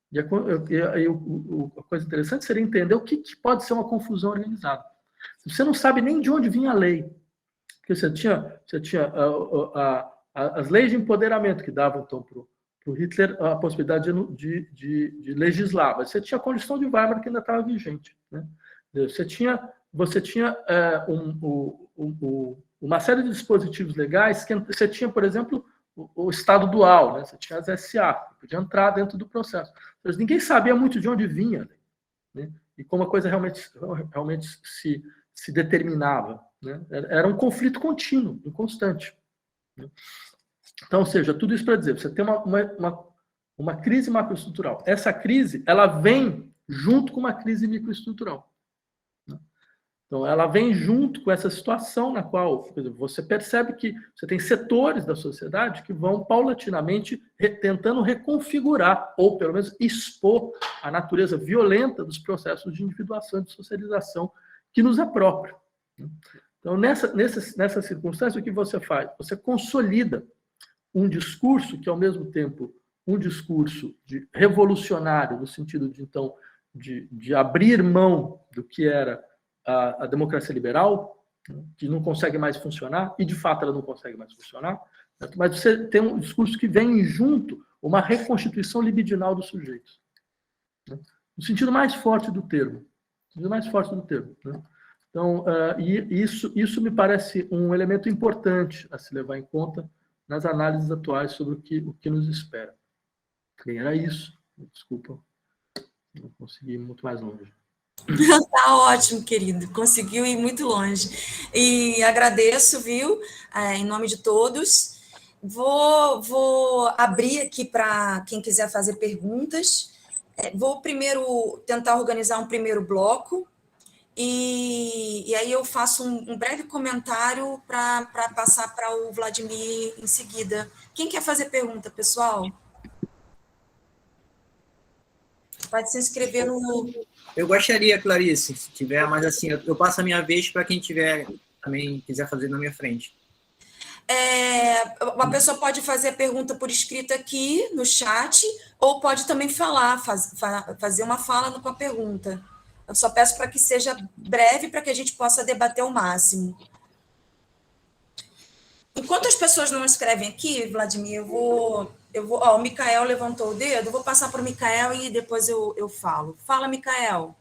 E a coisa interessante seria entender o que pode ser uma confusão organizada. Você não sabe nem de onde vinha a lei. Porque você tinha as leis de empoderamento que davam, então, para o Hitler a possibilidade de legislar. Mas você tinha a Constituição de Weimar que ainda estava vigente, né? Você tinha uma série de dispositivos legais que você tinha, por exemplo, o Estado dual, né? Você tinha as SA, que podia entrar dentro do processo. Mas ninguém sabia muito de onde vinha, né? E como a coisa realmente se determinava, né? Era um conflito contínuo, constante, né? Então, ou seja, tudo isso para dizer, você tem uma crise macroestrutural. Essa crise, ela vem junto com uma crise microestrutural. Então, ela vem junto com essa situação na qual, por exemplo, você percebe que você tem setores da sociedade que vão paulatinamente tentando reconfigurar, ou pelo menos expor a natureza violenta dos processos de individuação e de socialização que nos é próprio. Então, nessa circunstância, o que você faz? Você consolida um discurso que, ao mesmo tempo, um discurso revolucionário, no sentido então, de abrir mão do que era a democracia liberal, que não consegue mais funcionar, e de fato ela não consegue mais funcionar, mas você tem um discurso que vem junto uma reconstituição libidinal dos sujeitos, né? No sentido mais forte do termo. Né? Então, isso me parece um elemento importante a se levar em conta nas análises atuais sobre o que nos espera. Bem, era isso. Desculpa, não consegui ir muito mais longe. Tá ótimo, querido. Conseguiu ir muito longe. E agradeço, viu? Em nome de todos. Vou abrir aqui para quem quiser fazer perguntas. Vou primeiro tentar organizar um primeiro bloco. E aí eu faço um breve comentário para passar para o Vladimir em seguida. Quem quer fazer pergunta, pessoal? Pode se inscrever no... Eu gostaria, Clarice, se tiver, mas assim, eu passo a minha vez para quem tiver também quiser fazer na minha frente. Uma pessoa pode fazer a pergunta por escrito aqui no chat, ou pode também fazer uma fala com a pergunta. Eu só peço para que seja breve, para que a gente possa debater ao máximo. Enquanto as pessoas não escrevem aqui, Vladimir, o Micael levantou o dedo, eu vou passar para o Micael e depois eu falo. Fala, Micael.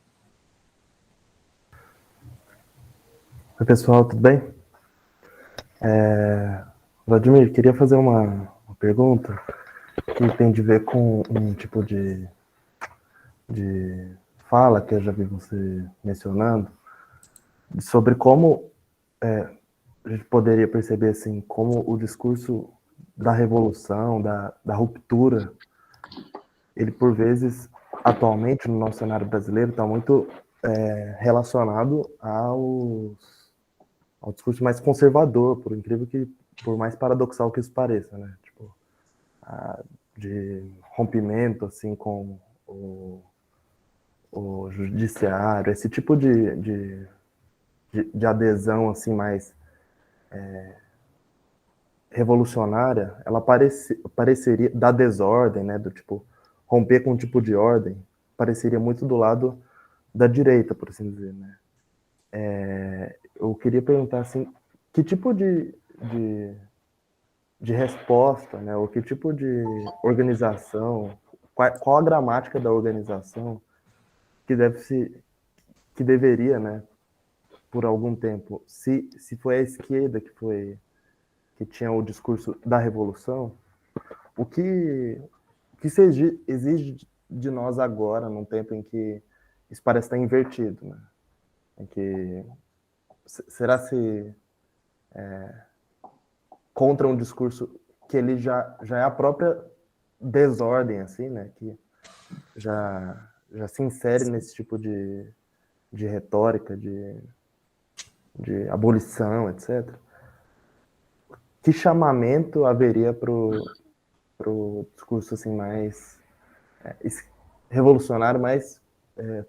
Oi, pessoal, tudo bem? Vladimir, queria fazer uma pergunta que tem de ver com um tipo de fala que eu já vi você mencionando, sobre como a gente poderia perceber assim, como o discurso da revolução, da ruptura, ele por vezes, atualmente no nosso cenário brasileiro, está muito relacionado ao discurso mais conservador, por mais paradoxal que isso pareça, né? Tipo, de rompimento assim com o judiciário, esse tipo de adesão assim mais revolucionária, ela pareceria da desordem, né, do tipo romper com um tipo de ordem, pareceria muito do lado da direita, por assim dizer, né? Eu queria perguntar assim, que tipo de resposta, né, ou que tipo de organização, qual a gramática da organização que deveria, né, por algum tempo, se foi a esquerda que tinha o discurso da revolução, o que se exige de nós agora, num tempo em que isso parece estar invertido, né? Em que será se contra um discurso que ele já é a própria desordem, assim, né? Que já se insere nesse tipo de retórica, de abolição, etc. Que chamamento haveria para o discurso assim mais revolucionário, mais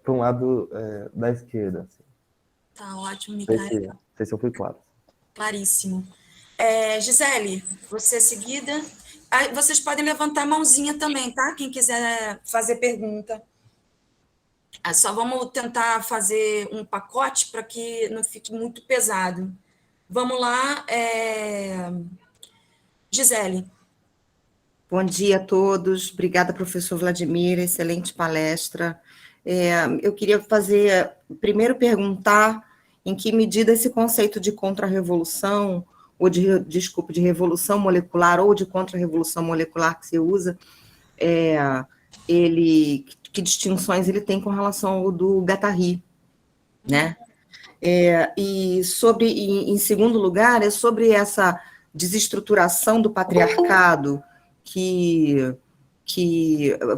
para um lado da esquerda? Assim. Tá ótimo, Micael. Não sei se eu fui claro. Claríssimo. Gisele, você seguida. Vocês podem levantar a mãozinha também, tá? Quem quiser fazer pergunta. Só vamos tentar fazer um pacote para que não fique muito pesado. Vamos lá, Gisele. Bom dia a todos. Obrigada, professor Vladimir. Excelente palestra. Eu queria primeiro perguntar em que medida esse conceito de contra-revolução, ou de revolução molecular, ou de contra-revolução molecular que você usa, que distinções ele tem com relação ao do Guattari, né? E em segundo lugar, é sobre essa desestruturação do patriarcado que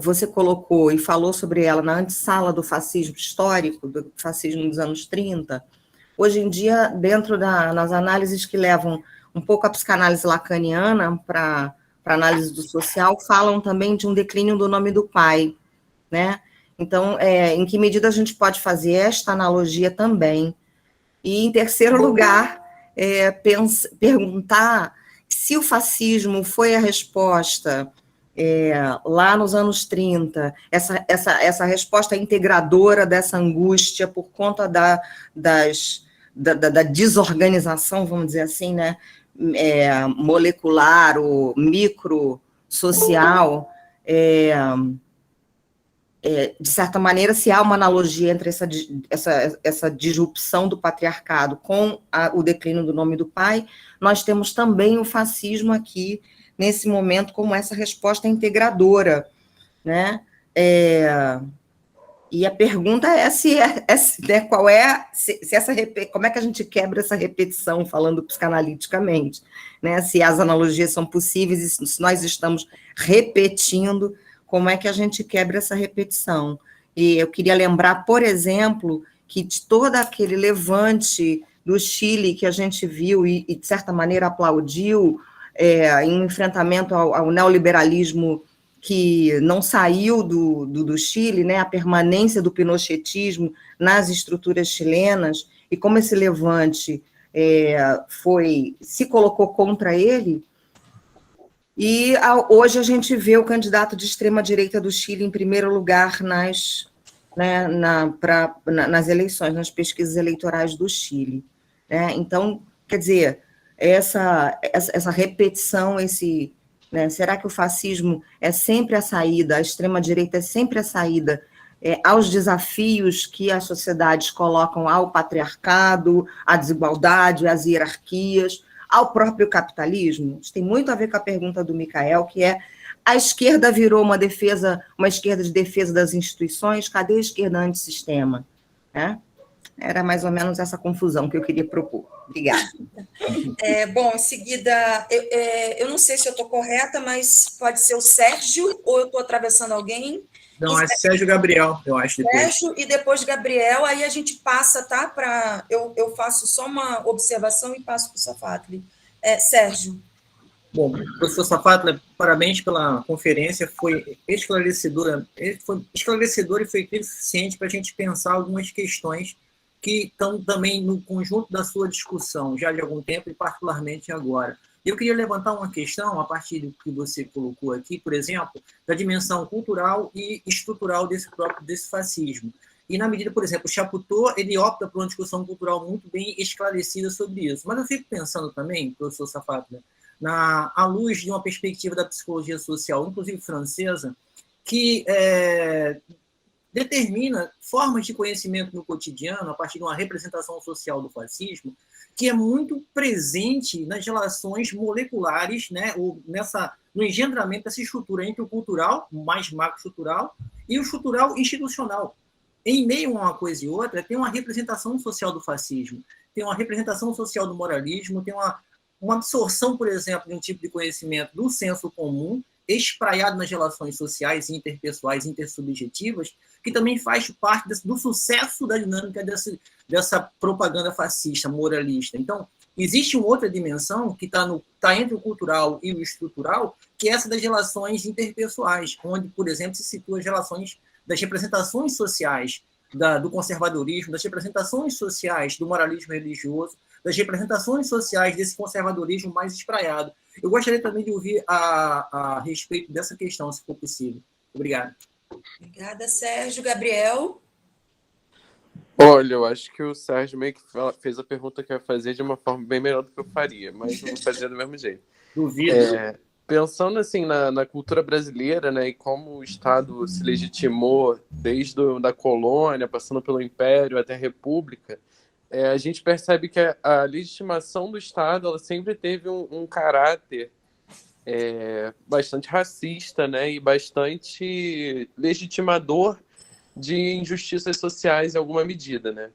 você colocou e falou sobre ela na antessala do fascismo histórico, do fascismo dos anos 30, hoje em dia, dentro nas análises que levam um pouco a psicanálise lacaniana para análise do social, falam também de um declínio do nome do pai, né? Então, em que medida a gente pode fazer esta analogia também? E, em terceiro lugar, perguntar se o fascismo foi a resposta lá nos anos 30, essa resposta integradora dessa angústia por conta da desorganização, vamos dizer assim, né, molecular ou microsocial, de certa maneira, se há uma analogia entre essa disrupção do patriarcado com o declínio do nome do pai, nós temos também o fascismo aqui, nesse momento, como essa resposta integradora, né? E a pergunta é né, como é que a gente quebra essa repetição, falando psicanaliticamente, né? Se as analogias são possíveis e se nós estamos repetindo, como é que a gente quebra essa repetição? E eu queria lembrar, por exemplo, que de todo aquele levante do Chile que a gente viu e de certa maneira, aplaudiu em enfrentamento ao neoliberalismo que não saiu do Chile, né, a permanência do pinochetismo nas estruturas chilenas, e como esse levante se colocou contra ele. E hoje a gente vê o candidato de extrema-direita do Chile em primeiro lugar nas eleições, nas pesquisas eleitorais do Chile. Né? Então, quer dizer, essa repetição, né, será que o fascismo é sempre a saída, a extrema-direita é sempre a saída aos desafios que as sociedades colocam ao patriarcado, à desigualdade, às hierarquias, ao próprio capitalismo? Isso tem muito a ver com a pergunta do Micael, que é A esquerda virou uma esquerda de defesa das instituições, cadê a esquerda antissistema? Né? Era mais ou menos essa confusão que eu queria propor. Obrigada. Bom, em seguida, eu não sei se eu estou correta, mas pode ser o Sérgio, ou eu estou atravessando alguém. Não, é Sérgio Gabriel, eu acho. Sérgio e depois Gabriel, aí a gente passa, tá? Eu faço só uma observação e passo para o Safatli. Sérgio. Bom, professor Safatli, parabéns pela conferência, foi esclarecedora e foi eficiente para a gente pensar algumas questões que estão também no conjunto da sua discussão, já de algum tempo e particularmente agora. Eu queria levantar uma questão, a partir do que você colocou aqui, por exemplo, da dimensão cultural e estrutural desse fascismo. E na medida, por exemplo, o Chaputó, ele opta por uma discussão cultural muito bem esclarecida sobre isso. Mas eu fico pensando também, professor Safatli, à luz de uma perspectiva da psicologia social, inclusive francesa, que determina formas de conhecimento no cotidiano, a partir de uma representação social do fascismo, que é muito presente nas relações moleculares, né, ou no engendramento dessa estrutura entre o cultural, mais macroestrutural, e o estrutural institucional. Em meio a uma coisa e outra, tem uma representação social do fascismo, tem uma representação social do moralismo, tem uma absorção, por exemplo, de um tipo de conhecimento do senso comum, espraiado nas relações sociais, interpessoais, intersubjetivas, que também faz parte do sucesso da dinâmica dessa propaganda fascista, moralista. Então, existe uma outra dimensão que está entre o cultural e o estrutural, que é essa das relações interpessoais, onde, por exemplo, se situa as relações das representações sociais do conservadorismo, das representações sociais do moralismo religioso, das representações sociais desse conservadorismo mais espraiado. Eu gostaria também de ouvir a respeito dessa questão, se for possível. Obrigado. Obrigada, Sérgio. Gabriel? Olha, eu acho que o Sérgio meio que fez a pergunta que eu ia fazer de uma forma bem melhor do que eu faria, mas eu vou fazer do mesmo jeito. Duvido. Pensando assim na cultura brasileira, né, e como o Estado se legitimou desde da colônia, passando pelo Império até a República, a gente percebe que a legitimação do Estado ela sempre teve um caráter bastante racista, né, e bastante legitimador de injustiças sociais em alguma medida, né?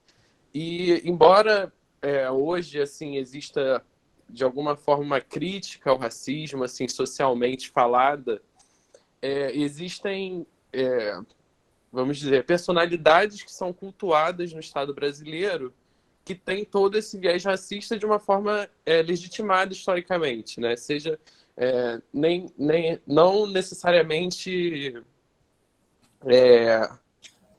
E embora hoje assim exista de alguma forma uma crítica ao racismo, assim socialmente falada, existem, vamos dizer, personalidades que são cultuadas no Estado brasileiro que tem todo esse viés racista de uma forma legitimada historicamente, né? Seja não necessariamente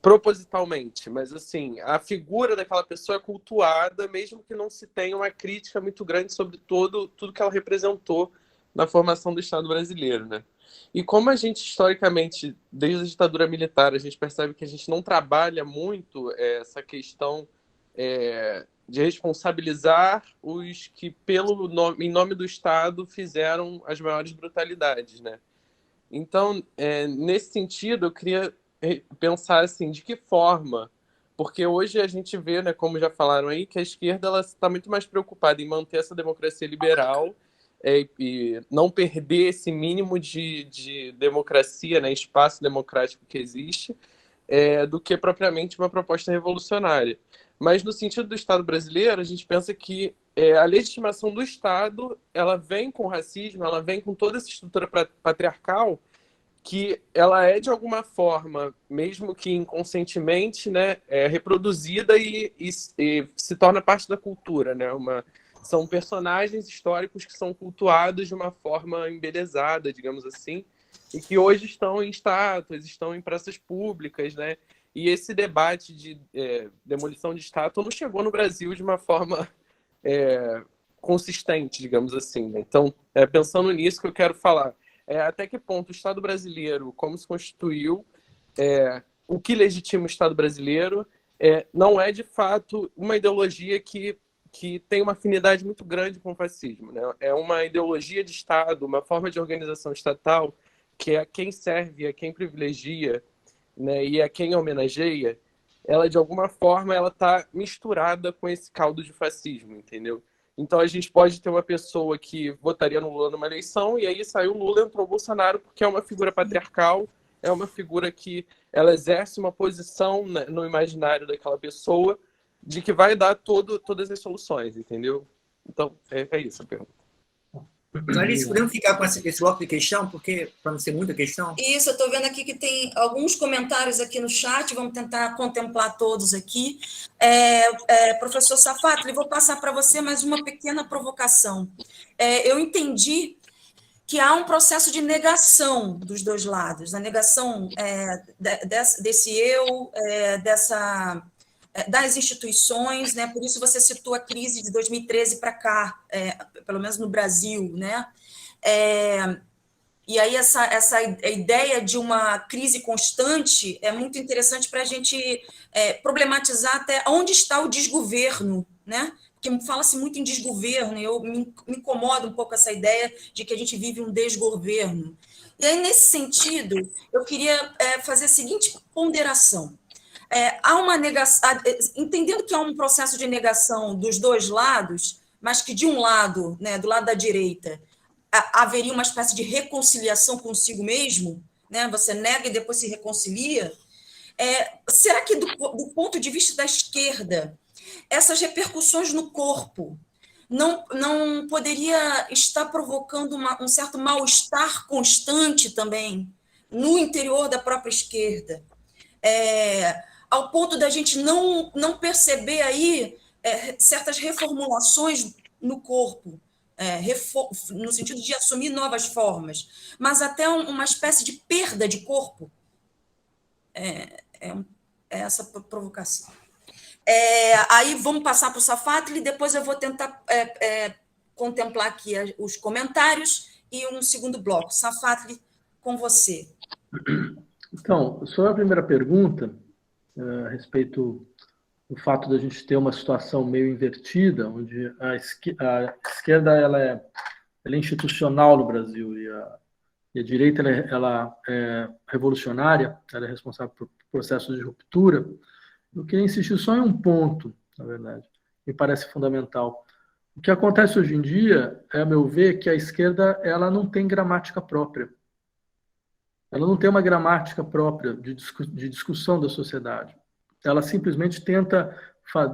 propositalmente, mas assim, a figura daquela pessoa é cultuada, mesmo que não se tenha uma crítica muito grande sobre tudo que ela representou na formação do Estado brasileiro, né? E como a gente, historicamente, desde a ditadura militar, a gente percebe que a gente não trabalha muito essa questão de responsabilizar os que, em nome do Estado, fizeram as maiores brutalidades, né? Então, nesse sentido, eu queria pensar assim, de que forma, porque hoje a gente vê, né, como já falaram aí, que a esquerda está muito mais preocupada em manter essa democracia liberal e não perder esse mínimo de democracia, né, espaço democrático que existe, do que propriamente uma proposta revolucionária. Mas no sentido do Estado brasileiro, a gente pensa que a legitimação do Estado ela vem com o racismo, ela vem com toda essa estrutura patriarcal, que ela de alguma forma, mesmo que inconscientemente, né, reproduzida e se torna parte da cultura, né? São personagens históricos que são cultuados de uma forma embelezada, digamos assim, e que hoje estão em estátuas, estão em praças públicas, né? E esse debate de demolição de estátua não chegou no Brasil de uma forma consistente, digamos assim, né? Então, pensando nisso que eu quero falar. Até que ponto o Estado brasileiro, como se constituiu, o que legitima o Estado brasileiro, não é, de fato, uma ideologia que tem uma afinidade muito grande com o fascismo, né? É uma ideologia de Estado, uma forma de organização estatal que é a quem serve, a quem privilegia, né, e a quem homenageia, ela, de alguma forma, ela está misturada com esse caldo de fascismo, entendeu? Então a gente pode ter uma pessoa que votaria no Lula numa eleição e aí saiu o Lula, entrou o Bolsonaro, porque é uma figura patriarcal, é uma figura que ela exerce uma posição no imaginário daquela pessoa de que vai dar todas as soluções, entendeu? Então, é isso a pergunta. Clarice, podemos ficar com esse bloco de questão, porque para não ser muita questão? Isso, eu estou vendo aqui que tem alguns comentários aqui no chat, vamos tentar contemplar todos aqui. Professor Safatli, vou passar para você mais uma pequena provocação. Eu entendi que há um processo de negação dos dois lados, a negação desse eu, das instituições, né? Por isso você citou a crise de 2013 para cá, pelo menos no Brasil, né? E aí essa ideia de uma crise constante é muito interessante para a gente problematizar até onde está o desgoverno, né? Porque fala-se muito em desgoverno, e eu me incomodo um pouco essa ideia de que a gente vive um desgoverno. E aí, nesse sentido, eu queria fazer a seguinte ponderação. Há uma negação, entendendo que há um processo de negação dos dois lados, mas que de um lado, né, do lado da direita, haveria uma espécie de reconciliação consigo mesmo, né? Você nega e depois se reconcilia. Será que, do ponto de vista da esquerda, essas repercussões no corpo não poderia estar provocando um certo mal-estar constante também no interior da própria esquerda? Ao ponto da gente não perceber aí certas reformulações no corpo, no sentido de assumir novas formas, mas até uma espécie de perda de corpo. Essa provocação. Aí vamos passar para o Safatli, depois eu vou tentar contemplar aqui os comentários e um segundo bloco. Safatli, com você. Então, sobre a primeira pergunta, a respeito do fato de a gente ter uma situação meio invertida, onde a esquerda ela é institucional no Brasil e a direita ela é revolucionária, ela é responsável por processos de ruptura. Eu queria insistir só em um ponto, na verdade, que me parece fundamental. O que acontece hoje em dia, a meu ver, que a esquerda ela não tem gramática própria. Ela não tem uma gramática própria de discussão da sociedade. Ela simplesmente tenta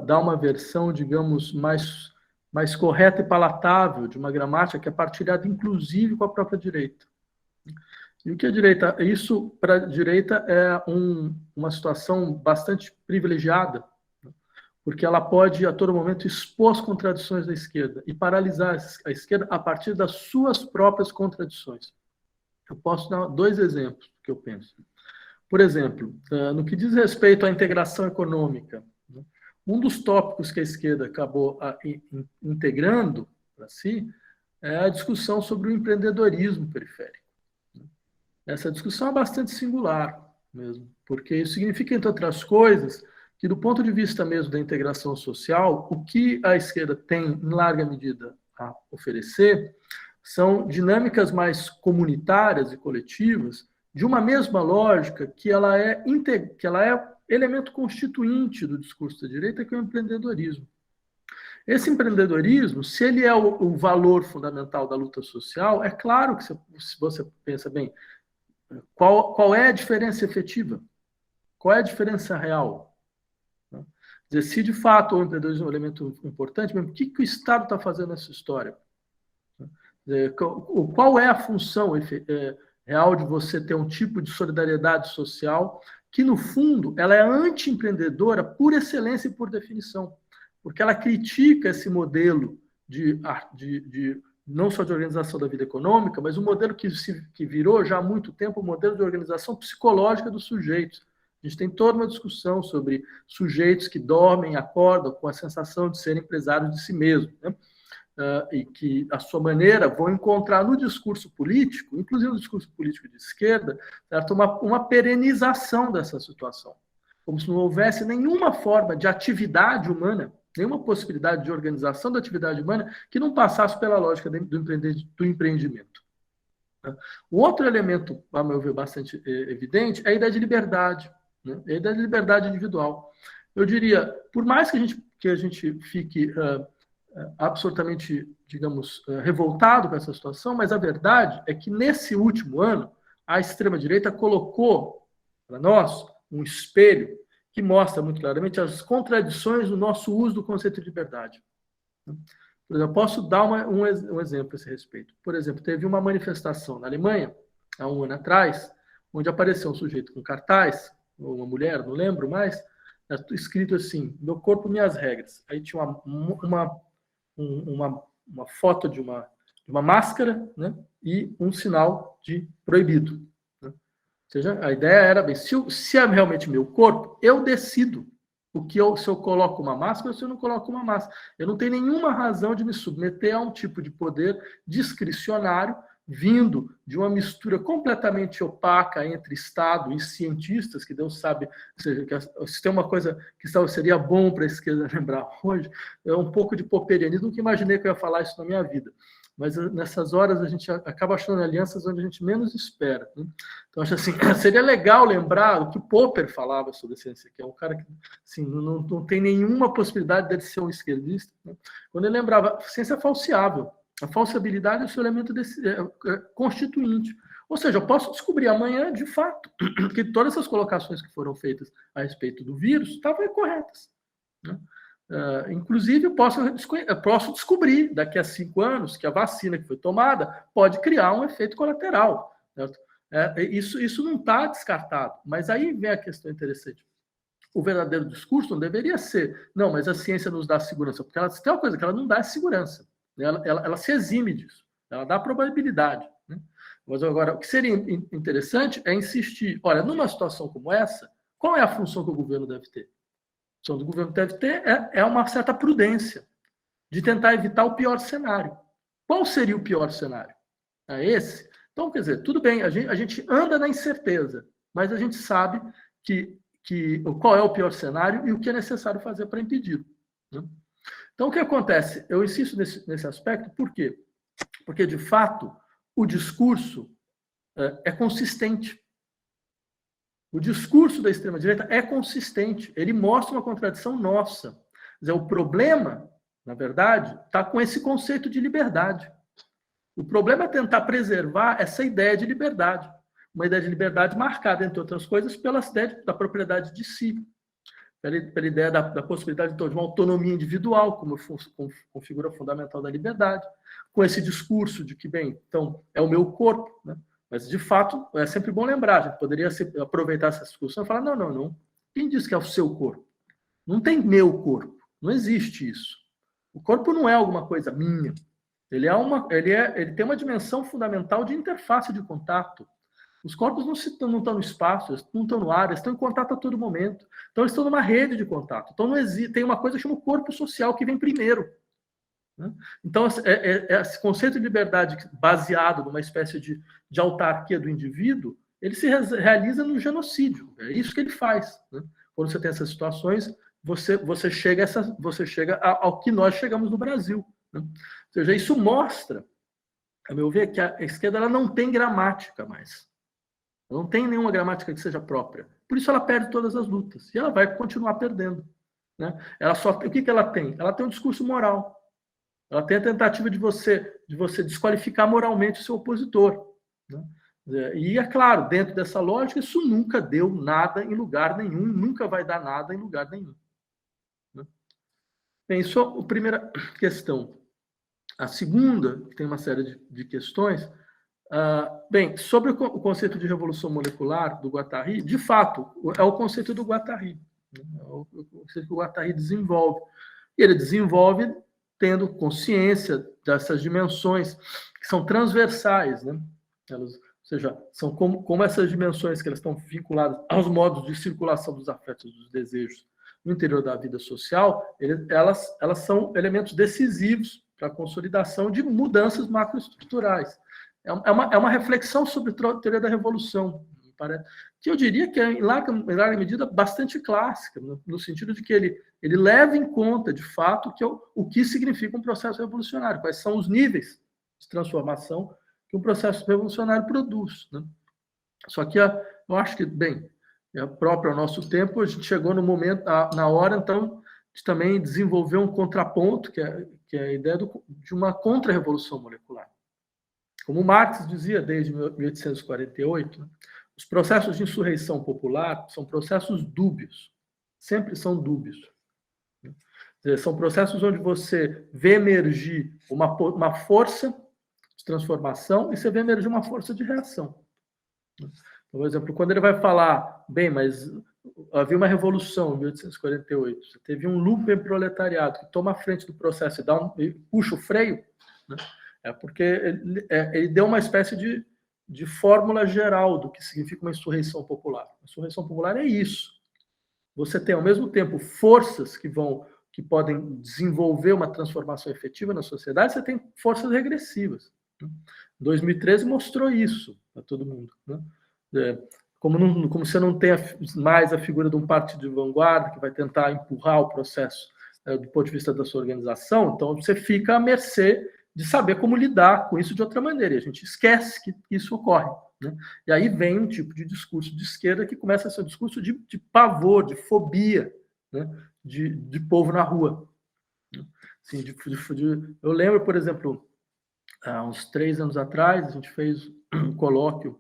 dar uma versão, digamos, mais correta e palatável de uma gramática que é partilhada, inclusive, com a própria direita. E o que a direita... Isso, para a direita, é uma situação bastante privilegiada, porque ela pode, a todo momento, expor as contradições da esquerda e paralisar a esquerda a partir das suas próprias contradições. Eu posso dar 2 exemplos que eu penso. Por exemplo, no que diz respeito à integração econômica, um dos tópicos que a esquerda acabou integrando para si é a discussão sobre o empreendedorismo periférico. Essa discussão é bastante singular mesmo, porque isso significa, entre outras coisas, que do ponto de vista mesmo da integração social, o que a esquerda tem, em larga medida, a oferecer são dinâmicas mais comunitárias e coletivas de uma mesma lógica que ela é elemento constituinte do discurso da direita, que é o empreendedorismo. Esse empreendedorismo, se ele é o valor fundamental da luta social, é claro que, se você pensa bem, qual é a diferença efetiva? Qual é a diferença real? Quer dizer, se de fato o empreendedorismo é um elemento importante, o que o Estado está fazendo nessa história? Qual é a função real de você ter um tipo de solidariedade social que, no fundo, ela é anti-empreendedora por excelência e por definição, porque ela critica esse modelo não só de organização da vida econômica, mas um modelo que virou já há muito tempo um modelo de organização psicológica dos sujeitos. A gente tem toda uma discussão sobre sujeitos que dormem, acordam com a sensação de serem empresários de si mesmos, né? E que, à sua maneira, vão encontrar no discurso político, inclusive no discurso político de esquerda, certo? Uma perenização dessa situação. Como se não houvesse nenhuma forma de atividade humana, nenhuma possibilidade de organização da atividade humana que não passasse pela lógica do empreendimento. Um outro elemento, a meu ver, bastante evidente, é a ideia de liberdade, né? A ideia de liberdade individual. Eu diria, por mais que a gente fique absolutamente, digamos, revoltado com essa situação, mas a verdade é que nesse último ano a extrema-direita colocou para nós um espelho que mostra muito claramente as contradições no nosso uso do conceito de liberdade. Por exemplo, eu posso dar um exemplo a esse respeito. Por exemplo, teve uma manifestação na Alemanha, há um ano atrás, onde apareceu um sujeito com cartaz, ou uma mulher, não lembro mais, escrito assim: meu corpo, minhas regras. Aí tinha uma foto de uma máscara, né, e um sinal de proibido. Né? Ou seja, a ideia era, bem, se é realmente meu corpo, eu decido se eu coloco uma máscara ou se eu não coloco uma máscara. Eu não tenho nenhuma razão de me submeter a um tipo de poder discricionário vindo de uma mistura completamente opaca entre Estado e cientistas, que Deus sabe, ou seja, que se tem uma coisa que seria bom para a esquerda lembrar hoje, é um pouco de popperianismo. Nunca imaginei que eu ia falar isso na minha vida. Mas nessas horas a gente acaba achando alianças onde a gente menos espera. Né? Então, acho assim, seria legal lembrar o que Popper falava sobre a ciência, que é um cara que assim, não tem nenhuma possibilidade de ser um esquerdista. Né? Quando ele lembrava, a ciência é falseável. A falsibilidade é o seu elemento constituinte. Ou seja, eu posso descobrir amanhã, de fato, que todas essas colocações que foram feitas a respeito do vírus estavam incorretas. Né? Inclusive, eu posso descobrir daqui a 5 anos que a vacina que foi tomada pode criar um efeito colateral. Certo? Isso não está descartado. Mas aí vem a questão interessante. O verdadeiro discurso não deveria ser, não, mas a ciência nos dá segurança, porque se tem uma coisa que ela não dá é segurança. Ela se exime disso. Ela dá probabilidade. Né? Mas agora, o que seria interessante é insistir. Olha, numa situação como essa, qual é a função que o governo deve ter? A função do governo deve ter uma certa prudência de tentar evitar o pior cenário. Qual seria o pior cenário? É esse? Então, quer dizer, tudo bem, a gente anda na incerteza, mas a gente sabe qual é o pior cenário e o que é necessário fazer para impedir. Né? Então, o que acontece? Eu insisto nesse aspecto, por quê? Porque, de fato, o discurso é consistente. O discurso da extrema-direita é consistente. Ele mostra uma contradição nossa. Quer dizer, o problema, na verdade, está com esse conceito de liberdade. O problema é tentar preservar essa ideia de liberdade. Uma ideia de liberdade marcada, entre outras coisas, pela ideia da propriedade de si. Pela ideia da possibilidade então, de uma autonomia individual, como figura fundamental da liberdade, com esse discurso de que, bem, então, é o meu corpo, né? Mas, de fato, é sempre bom lembrar, a gente poderia aproveitar essa discussão e falar, não, quem diz que é o seu corpo? Não tem meu corpo, não existe isso. O corpo não é alguma coisa minha, ele tem uma dimensão fundamental de interface de contato. Os corpos não estão no espaço, eles não estão no ar, eles estão em contato a todo momento. Então, eles estão numa rede de contato. Então, não existe, tem uma coisa que chama o corpo social, que vem primeiro. Né? Então, esse conceito de liberdade baseado numa espécie de autarquia do indivíduo, ele se realiza no genocídio. É isso que ele faz. Né? Quando você tem essas situações, você chega ao que nós chegamos no Brasil. Né? Ou seja, isso mostra, a meu ver, que a esquerda ela não tem gramática mais. Ela não tem nenhuma gramática que seja própria. Por isso ela perde todas as lutas. E ela vai continuar perdendo. Né? O que ela tem? Ela tem um discurso moral. Ela tem a tentativa de você desqualificar moralmente o seu opositor. Né? E, é claro, dentro dessa lógica, isso nunca deu nada em lugar nenhum, nunca vai dar nada em lugar nenhum. Né? Bem, isso é a primeira questão. A segunda, que tem uma série de questões, bem, sobre o conceito de revolução molecular do Guattari, de fato, é o conceito do Guattari. Né? É o conceito que o Guattari desenvolve. E ele desenvolve tendo consciência dessas dimensões que são transversais, né? Ou seja, são como essas dimensões que elas estão vinculadas aos modos de circulação dos afetos e dos desejos no interior da vida social, elas são elementos decisivos para a consolidação de mudanças macroestruturais. É uma reflexão sobre a teoria da revolução, que eu diria que é, em larga medida, bastante clássica, no sentido de que ele leva em conta, de fato, o que significa um processo revolucionário, quais são os níveis de transformação que um processo revolucionário produz. Né? Só que eu acho que, bem, próprio ao nosso tempo, a gente chegou no momento, na hora, então, de também desenvolver um contraponto, que que é a ideia de uma contra-revolução molecular. Como Marx dizia desde 1848, os processos de insurreição popular são processos dúbios, sempre são dúbios. São processos onde você vê emergir uma força de transformação e você vê emergir uma força de reação. Por exemplo, quando ele vai falar, bem, mas havia uma revolução em 1848, você teve um lumpenproletariado que toma a frente do processo e puxa o freio, né? É porque ele deu uma espécie de fórmula geral do que significa uma insurreição popular. A insurreição popular é isso. Você tem, ao mesmo tempo, forças que podem desenvolver uma transformação efetiva na sociedade, você tem forças regressivas. 2013 mostrou isso para todo mundo, né? Como você não tem mais a figura de um partido de vanguarda que vai tentar empurrar o processo do ponto de vista da sua organização, então você fica à mercê de saber como lidar com isso de outra maneira. E a gente esquece que isso ocorre, né? E aí vem um tipo de discurso de esquerda que começa a ser um discurso de pavor, de fobia, né? de povo na rua. Assim, eu lembro, por exemplo, há uns 3 anos atrás, a gente fez um colóquio,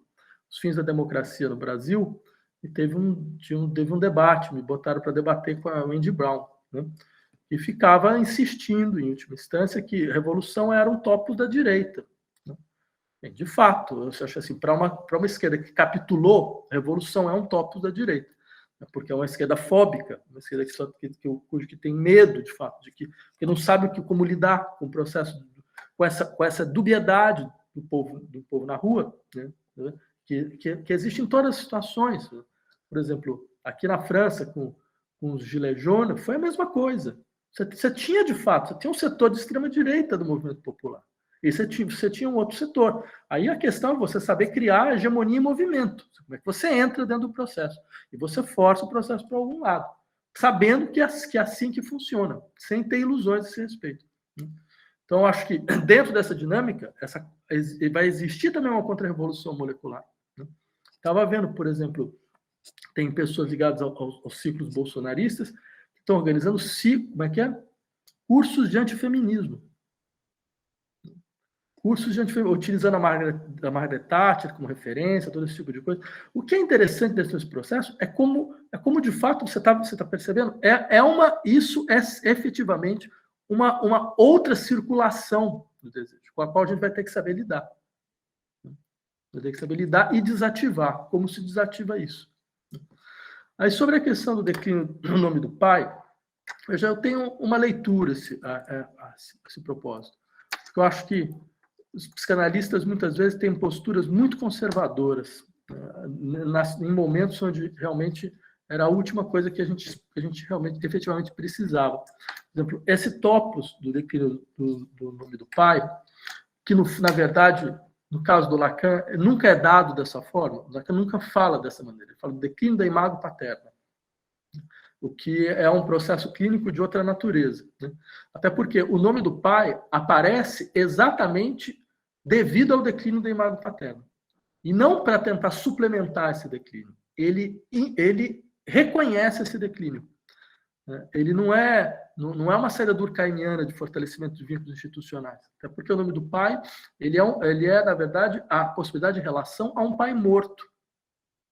Os Fins da Democracia no Brasil, e teve um debate, me botaram para debater com a Wendy Brown, né? E ficava insistindo, em última instância, que revolução era um tópico da direita. De fato, eu acho assim, para uma esquerda que capitulou, revolução é um tópico da direita, porque é uma esquerda fóbica, uma esquerda que tem medo, de fato, que não sabe como lidar com o processo, com essa dubiedade do povo na rua, né? que existe em todas as situações. Por exemplo, aqui na França, com os Gilets jaunes, foi a mesma coisa. Você tinha, de fato, você tinha um setor de extrema-direita do movimento popular. E você tinha um outro setor. Aí a questão é você saber criar hegemonia em movimento. Como é que você entra dentro do processo? E você força o processo para algum lado, sabendo que é assim que funciona, sem ter ilusões a esse respeito. Então, acho que dentro dessa dinâmica, vai existir também uma contra-revolução molecular. Estava vendo, por exemplo, tem pessoas ligadas aos ciclos bolsonaristas que estão organizando cursos de antifeminismo. Cursos de antifeminismo, utilizando a Margaret Thatcher como referência, todo esse tipo de coisa. O que é interessante desse processo é como de fato, você tá percebendo, isso é efetivamente uma outra circulação do desejo, com a qual a gente vai ter que saber lidar. Vai ter que saber lidar e desativar. Como se desativa isso? Aí, sobre a questão do declínio do nome do pai, eu tenho uma leitura a esse propósito. Porque eu acho que os psicanalistas, muitas vezes, têm posturas muito conservadoras, em momentos onde realmente era a última coisa que a gente realmente, efetivamente precisava. Por exemplo, esse topos do declínio do nome do pai, que, na verdade, no caso do Lacan, nunca é dado dessa forma. O Lacan nunca fala dessa maneira. Ele fala do declínio da imago paterna, o que é um processo clínico de outra natureza, né? Até porque o nome do pai aparece exatamente devido ao declínio da imago paterna. E não para tentar suplementar esse declínio. Ele reconhece esse declínio. Ele não é uma saída durkheimiana de fortalecimento de vínculos institucionais. Até porque o nome do pai, ele é, na verdade, a possibilidade de relação a um pai morto.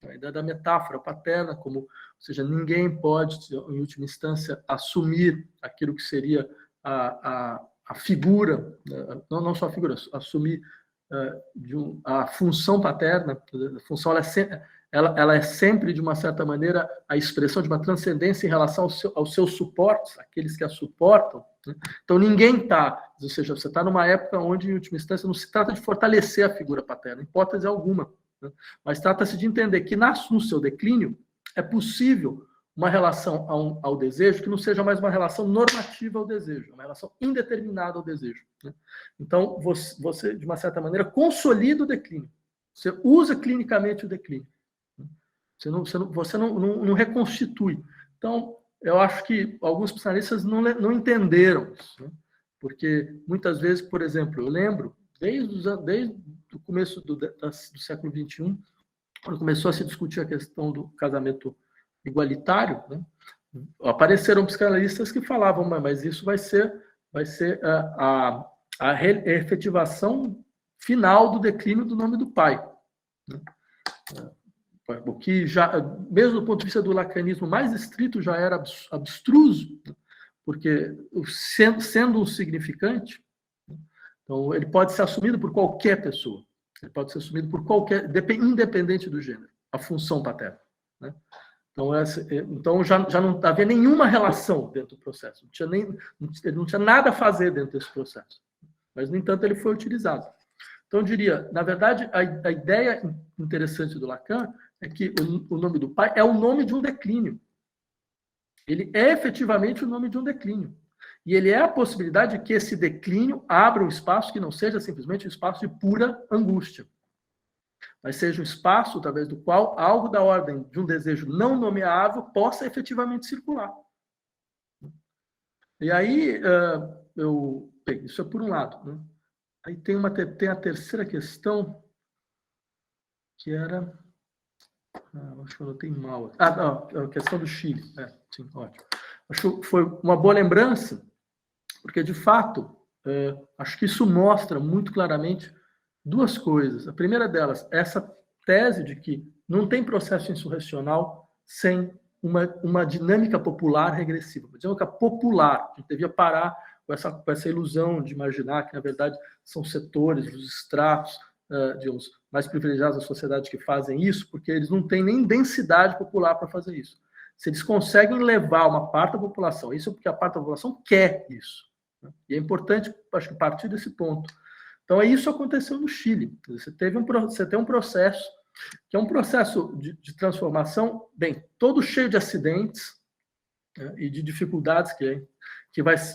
A ideia da metáfora paterna, ou seja, ninguém pode, em última instância, assumir aquilo que seria a figura, não só a figura, assumir a função paterna. A função ela é sempre, de uma certa maneira, a expressão de uma transcendência em relação aos seus suportes, aqueles que a suportam, né? Então, ninguém está, ou seja, você está numa época onde, em última instância, não se trata de fortalecer a figura paterna, em hipótese alguma, né? Mas trata-se de entender que, no seu declínio, é possível uma relação ao desejo que não seja mais uma relação normativa ao desejo, uma relação indeterminada ao desejo, né? Então, você, de uma certa maneira, consolida o declínio. Você usa clinicamente o declínio. Você não reconstitui. Então, eu acho que alguns psicanalistas não entenderam isso, né? Porque, muitas vezes, por exemplo, eu lembro, desde o começo do século XXI, quando começou a se discutir a questão do casamento igualitário, né? Apareceram psicanalistas que falavam, mas isso vai ser vai ser a efetivação final do declínio do nome do pai. O que já, mesmo do ponto de vista do lacanismo mais estrito, já era abstruso, porque sendo um significante, então ele pode ser assumido por qualquer pessoa, ele pode ser assumido por qualquer, independente do gênero, a função paterna, né? Então já não havia nenhuma relação dentro do processo, ele não tinha nada a fazer dentro desse processo, mas no entanto ele foi utilizado. Então eu diria, na verdade, a ideia interessante do Lacan é que o nome do pai é o nome de um declínio. Ele é efetivamente o nome de um declínio. E ele é a possibilidade de que esse declínio abra um espaço que não seja simplesmente um espaço de pura angústia, mas seja um espaço, através do qual algo da ordem de um desejo não nomeável possa efetivamente circular. E aí, isso é por um lado, né? Aí tem a terceira questão, que era... acho que eu anotei mal. Não, a questão do Chile. Sim, ótimo. Acho que foi uma boa lembrança, porque, de fato, acho que isso mostra muito claramente duas coisas. A primeira delas, essa tese de que não tem processo insurrecional sem uma dinâmica popular regressiva. Uma dinâmica popular. A gente devia parar com essa ilusão de imaginar que, na verdade, são setores, os estratos, digamos, mais privilegiados da sociedade que fazem isso, porque eles não têm nem densidade popular para fazer isso. Se eles conseguem levar uma parte da população, isso é porque a parte da população quer isso, né? E é importante, acho que, partir desse ponto. Então, isso aconteceu no Chile. Você tem um processo, que é um processo de transformação, bem, todo cheio de acidentes, né, e de dificuldades,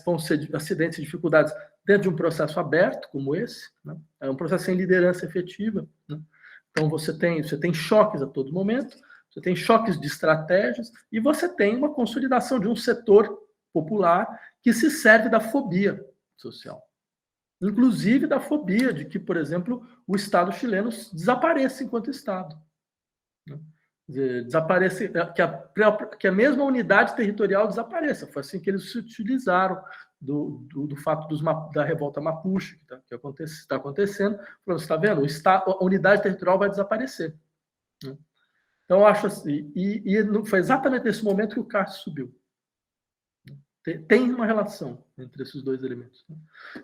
vão ser acidentes e dificuldades dentro de um processo aberto, como esse, né? É um processo sem liderança efetiva, né? Então, você tem choques a todo momento, você tem choques de estratégias, e você tem uma consolidação de um setor popular que se serve da fobia social. Inclusive da fobia de que, por exemplo, o Estado chileno desapareça enquanto Estado, né? Desapareça, que a mesma unidade territorial desapareça. Foi assim que eles se utilizaram do fato da revolta Mapuche, que está acontecendo. Você está vendo? A unidade territorial vai desaparecer, né? Então, eu acho assim, e foi exatamente nesse momento que o Cássio subiu. Tem uma relação entre esses dois elementos, né?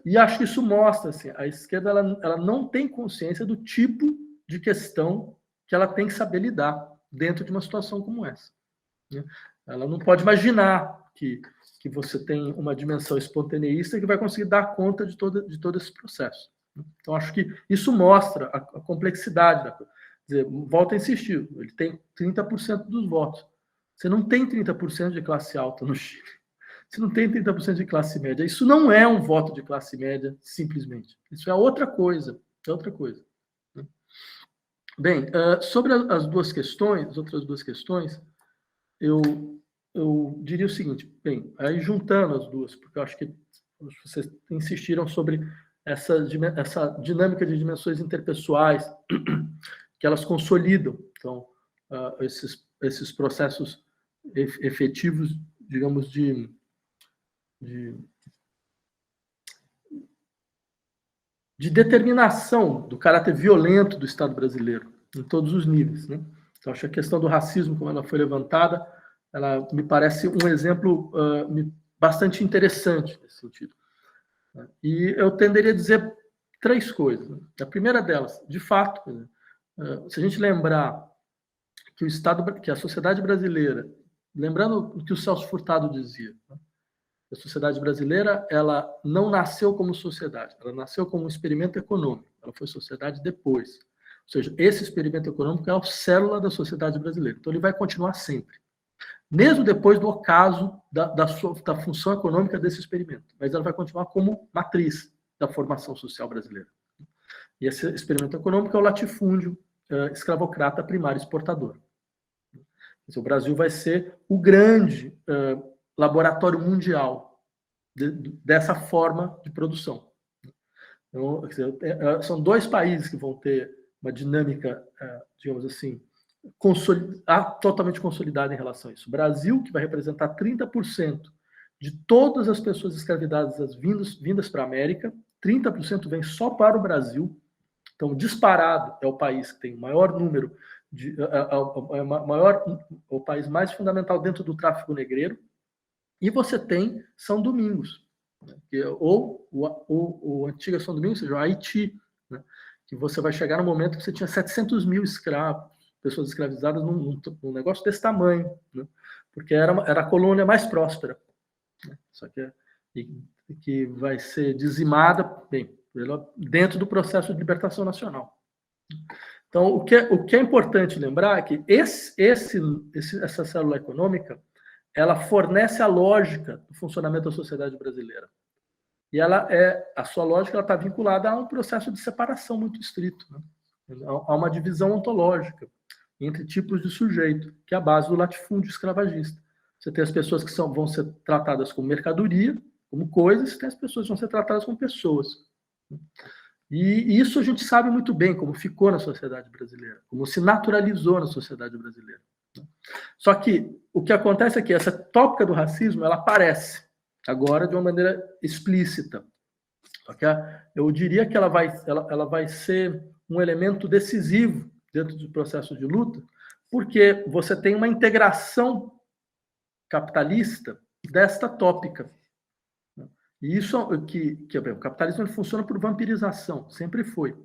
E acho que isso mostra, assim, a esquerda ela não tem consciência do tipo de questão que ela tem que saber lidar dentro de uma situação como essa, né? Ela não pode imaginar que você tem uma dimensão espontaneísta que vai conseguir dar conta de todo esse processo. Então, acho que isso mostra a complexidade da coisa. Quer dizer, volto a insistir, ele tem 30% dos votos. Você não tem 30% de classe alta no Chile. Você não tem 30% de classe média. Isso não é um voto de classe média, simplesmente. Isso é outra coisa. É outra coisa. Bem, sobre as outras duas questões, eu diria o seguinte, bem, aí juntando as duas, porque eu acho que vocês insistiram sobre essa dinâmica de dimensões interpessoais, que elas consolidam, então, esses processos efetivos, digamos, de determinação do caráter violento do Estado brasileiro, em todos os níveis, né? Então, acho que a questão do racismo, como ela foi levantada, ela me parece um exemplo bastante interessante nesse sentido. E eu tenderia a dizer três coisas, né? A primeira delas, de fato, se a gente lembrar que a sociedade brasileira, lembrando o que o Celso Furtado dizia, né? A sociedade brasileira, ela não nasceu como sociedade, ela nasceu como um experimento econômico, ela foi sociedade depois. Ou seja, esse experimento econômico é a célula da sociedade brasileira, então ele vai continuar sempre, mesmo depois do ocaso da função econômica desse experimento, mas ela vai continuar como matriz da formação social brasileira. E esse experimento econômico é o latifúndio escravocrata primário exportador. O Brasil vai ser o grande laboratório mundial dessa forma de produção. Então, são dois países que vão ter uma dinâmica, digamos assim, totalmente consolidada em relação a isso. O Brasil, que vai representar 30% de todas as pessoas escravizadas vindas para a América, 30% vem só para o Brasil. Então, disparado é o país que tem o maior número, o país mais fundamental dentro do tráfico negreiro. E você tem São Domingos, né, ou antiga São Domingos, ou seja, o Haiti, né, que você vai chegar no momento que você tinha 700 mil escravos, pessoas escravizadas num negócio desse tamanho, né, porque era a colônia mais próspera, né, só que vai ser dizimada dentro do processo de libertação nacional. Então, o que é importante lembrar é que essa célula econômica, ela fornece a lógica do funcionamento da sociedade brasileira. E a sua lógica está vinculada a um processo de separação muito estrito, né? A uma divisão ontológica entre tipos de sujeito, que é a base do latifúndio escravagista. Você tem as pessoas que vão ser tratadas como mercadoria, como coisas, e tem as pessoas que vão ser tratadas como pessoas. E isso a gente sabe muito bem como ficou na sociedade brasileira, como se naturalizou na sociedade brasileira. Só que o que acontece é que essa tópica do racismo, ela aparece agora de uma maneira explícita. Eu diria que ela vai ser um elemento decisivo dentro do processo de luta, porque você tem uma integração capitalista desta tópica. E isso o capitalismo funciona por vampirização, sempre foi.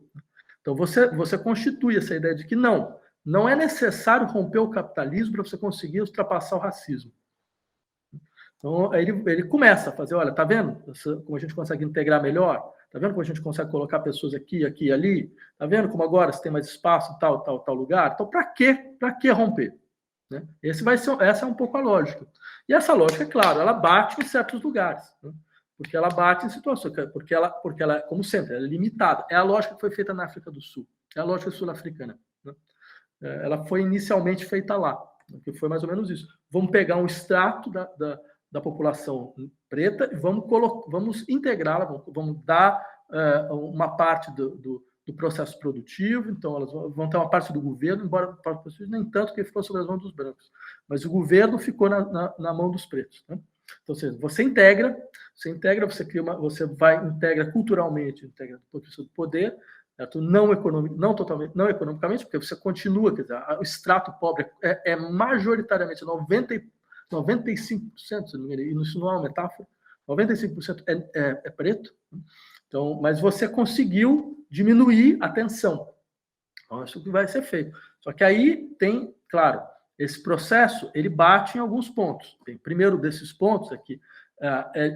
Então você constitui essa ideia de que não é necessário romper o capitalismo para você conseguir ultrapassar o racismo. Então, ele começa a fazer, olha, tá vendo como a gente consegue integrar melhor? Tá vendo como a gente consegue colocar pessoas aqui, aqui e ali? Tá vendo como agora você tem mais espaço em tal lugar? Então, para que romper? Né? Essa é um pouco a lógica. E essa lógica, é claro, ela bate em certos lugares, né? Porque ela bate em situações, porque ela, como sempre, ela é limitada. É a lógica que foi feita na África do Sul, é a lógica sul-africana, né? Ela foi inicialmente feita lá, que foi mais ou menos isso. Vamos pegar um extrato da população preta e vamos integrá-la, vamos dar uma parte do processo produtivo, então elas vão ter uma parte do governo, embora nem tanto que ficou sobre as mãos dos brancos, mas o governo ficou na mão dos pretos, né? Então, você integra, você cria você integra culturalmente, integra do ponto de vista do poder, não economicamente, porque você continua, quer dizer, o extrato pobre é majoritariamente 95%, se não me engano, e isso não é uma metáfora, 95% é preto. Então, mas você conseguiu diminuir a tensão. Então, isso que vai ser feito. Só que aí tem, claro, esse processo, ele bate em alguns pontos. Primeiro desses pontos é que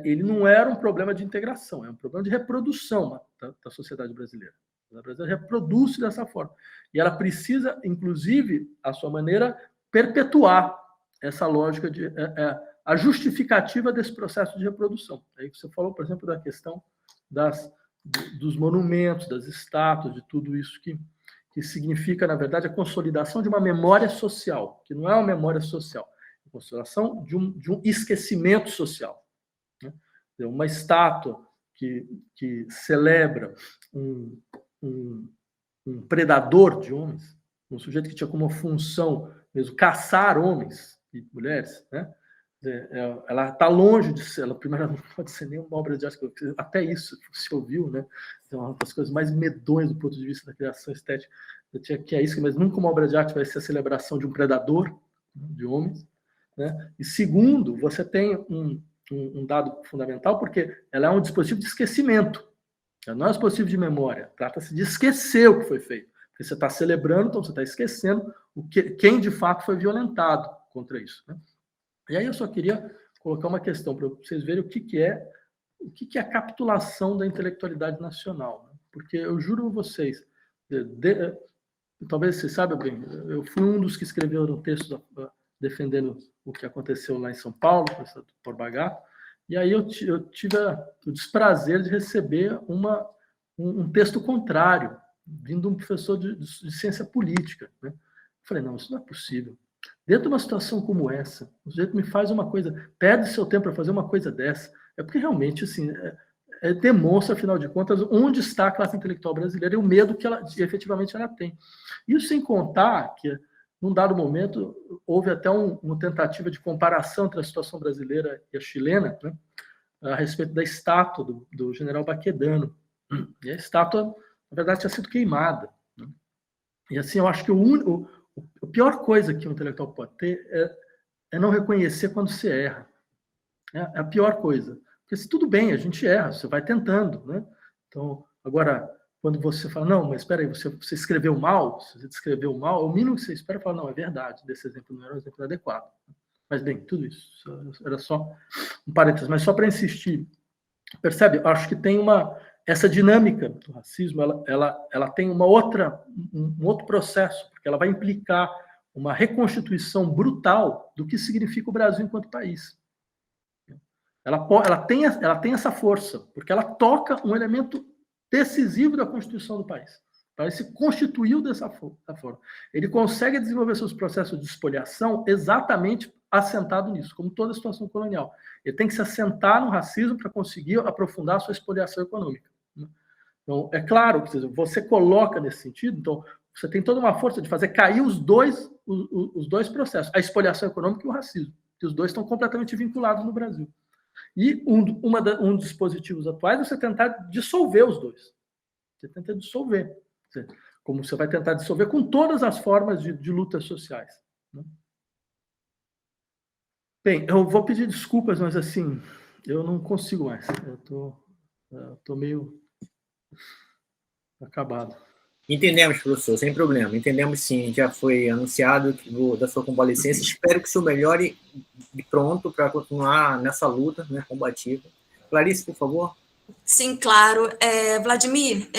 ele não era um problema de integração, é um problema de reprodução da sociedade brasileira. A brasileira reproduz-se dessa forma. E ela precisa, inclusive, à sua maneira, perpetuar essa lógica a justificativa desse processo de reprodução. Aí você falou, por exemplo, da questão dos monumentos, das estátuas, de tudo isso que significa, na verdade, a consolidação de uma memória social, que não é uma memória social, é a consolidação de um esquecimento social, né? Uma estátua que celebra um predador de homens, um sujeito que tinha como função mesmo caçar homens e mulheres, né? Ela está longe de ser, primeiro, não pode ser nenhuma obra de arte, até isso se ouviu, né? É uma das coisas mais medonhas do ponto de vista da criação estética, que é isso, mas nunca uma obra de arte vai ser a celebração de um predador, de homens, né? E segundo, você tem um dado fundamental, porque ela é um dispositivo de esquecimento, ela não é um dispositivo de memória, trata-se de esquecer o que foi feito, porque você está celebrando, então você está esquecendo quem de fato foi violentado contra isso, né? E aí eu só queria colocar uma questão para vocês verem o que é a capitulação da intelectualidade nacional, né? Porque eu juro a vocês, talvez vocês saibam bem, eu fui um dos que escreveu um texto defendendo o que aconteceu lá em São Paulo, por Bagato, e aí eu tive o desprazer de receber um texto contrário, vindo de um professor de ciência política, né? Eu falei, não, isso não é possível. Dentro de uma situação como essa, o sujeito me faz uma coisa, perde seu tempo para fazer uma coisa dessa, é porque realmente, assim, demonstra, afinal de contas, onde está a classe intelectual brasileira e o medo que efetivamente ela tem. Isso sem contar que num dado momento, houve até uma tentativa de comparação entre a situação brasileira e a chilena, né, a respeito da estátua do general Baquedano. E a estátua, na verdade, tinha sido queimada. Né? E assim, eu acho que a pior coisa que um intelectual pode ter é não reconhecer quando se erra. É a pior coisa. Porque se tudo bem, a gente erra, você vai tentando. Né? Então, agora, quando você fala, não, mas espera aí, você escreveu mal, você descreveu mal, o mínimo que você espera é falar, não, é verdade, desse exemplo não era um exemplo adequado. Mas, bem, tudo isso era só um parênteses, mas só para insistir, percebe? Eu acho que tem essa dinâmica do racismo, ela tem um outro processo, porque ela vai implicar uma reconstituição brutal do que significa o Brasil enquanto país. Ela tem essa força, porque ela toca um elemento decisivo da constituição do país. O país se constituiu dessa forma. Ele consegue desenvolver seus processos de espoliação exatamente assentado nisso, como toda a situação colonial. Ele tem que se assentar no racismo para conseguir aprofundar a sua espoliação econômica. Então, é claro que você coloca nesse sentido, então você tem toda uma força de fazer cair os dois processos, a espoliação econômica e o racismo, que os dois estão completamente vinculados no Brasil. E um dos dispositivos atuais é você tentar dissolver os dois. Você tenta dissolver. Como você vai tentar dissolver com todas as formas de lutas sociais. Né? Bem, eu vou pedir desculpas, mas assim, eu não consigo mais. Eu tô meio acabado. Entendemos, professor, sem problema. Entendemos sim, já foi anunciado da sua convalescência. Espero que o senhor melhore de pronto para continuar nessa luta, né, combativa. Clarice, por favor. Sim, claro. Vladimir,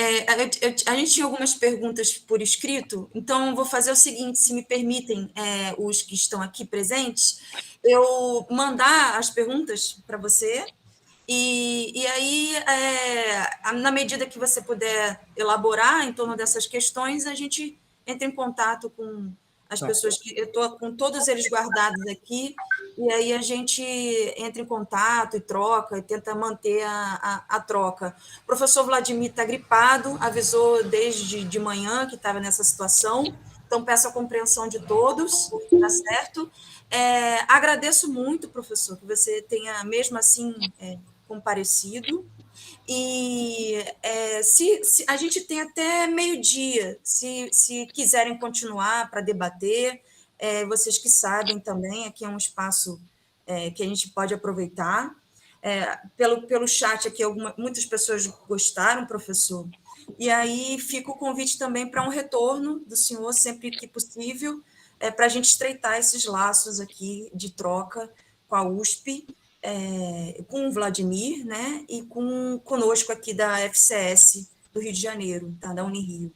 a gente tinha algumas perguntas por escrito, então vou fazer o seguinte, se me permitem, os que estão aqui presentes, eu mandar as perguntas para você, e aí, na medida que você puder elaborar em torno dessas questões, a gente entra em contato com as pessoas que eu estou com todos eles guardados aqui, e aí a gente entra em contato e troca, e tenta manter a troca. O professor Vladimir está gripado, avisou desde de manhã que estava nessa situação, então peço a compreensão de todos, tá certo? Agradeço muito, professor, que você tenha, mesmo assim, comparecido, e se a gente tem até meio-dia, se quiserem continuar para debater, vocês que sabem também, aqui é um espaço que a gente pode aproveitar. Pelo chat aqui, muitas pessoas gostaram, professor, e aí fica o convite também para um retorno do senhor, sempre que possível, para a gente estreitar esses laços aqui de troca com a USP, com o Vladimir, né, e conosco aqui da FCS do Rio de Janeiro, tá, da Unirio.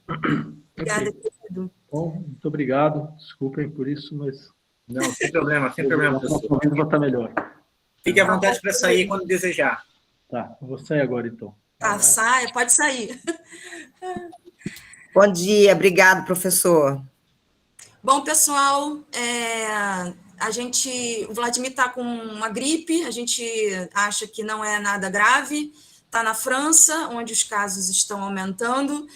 Obrigada, querido. Bom, muito obrigado. Desculpem por isso, mas... Não, sem problema, professor. Vou estar melhor. Fique à vontade para sair quando desejar. Tá, eu vou sair agora, então. Saia, pode sair. Bom dia, obrigado, professor. Bom, pessoal, o Vladimir está com uma gripe, a gente acha que não é nada grave, está na França, onde os casos estão aumentando,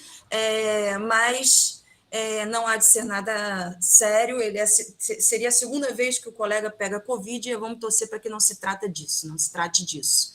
mas não há de ser nada sério, seria a segunda vez que o colega pega Covid, e vamos torcer para que não se trate disso.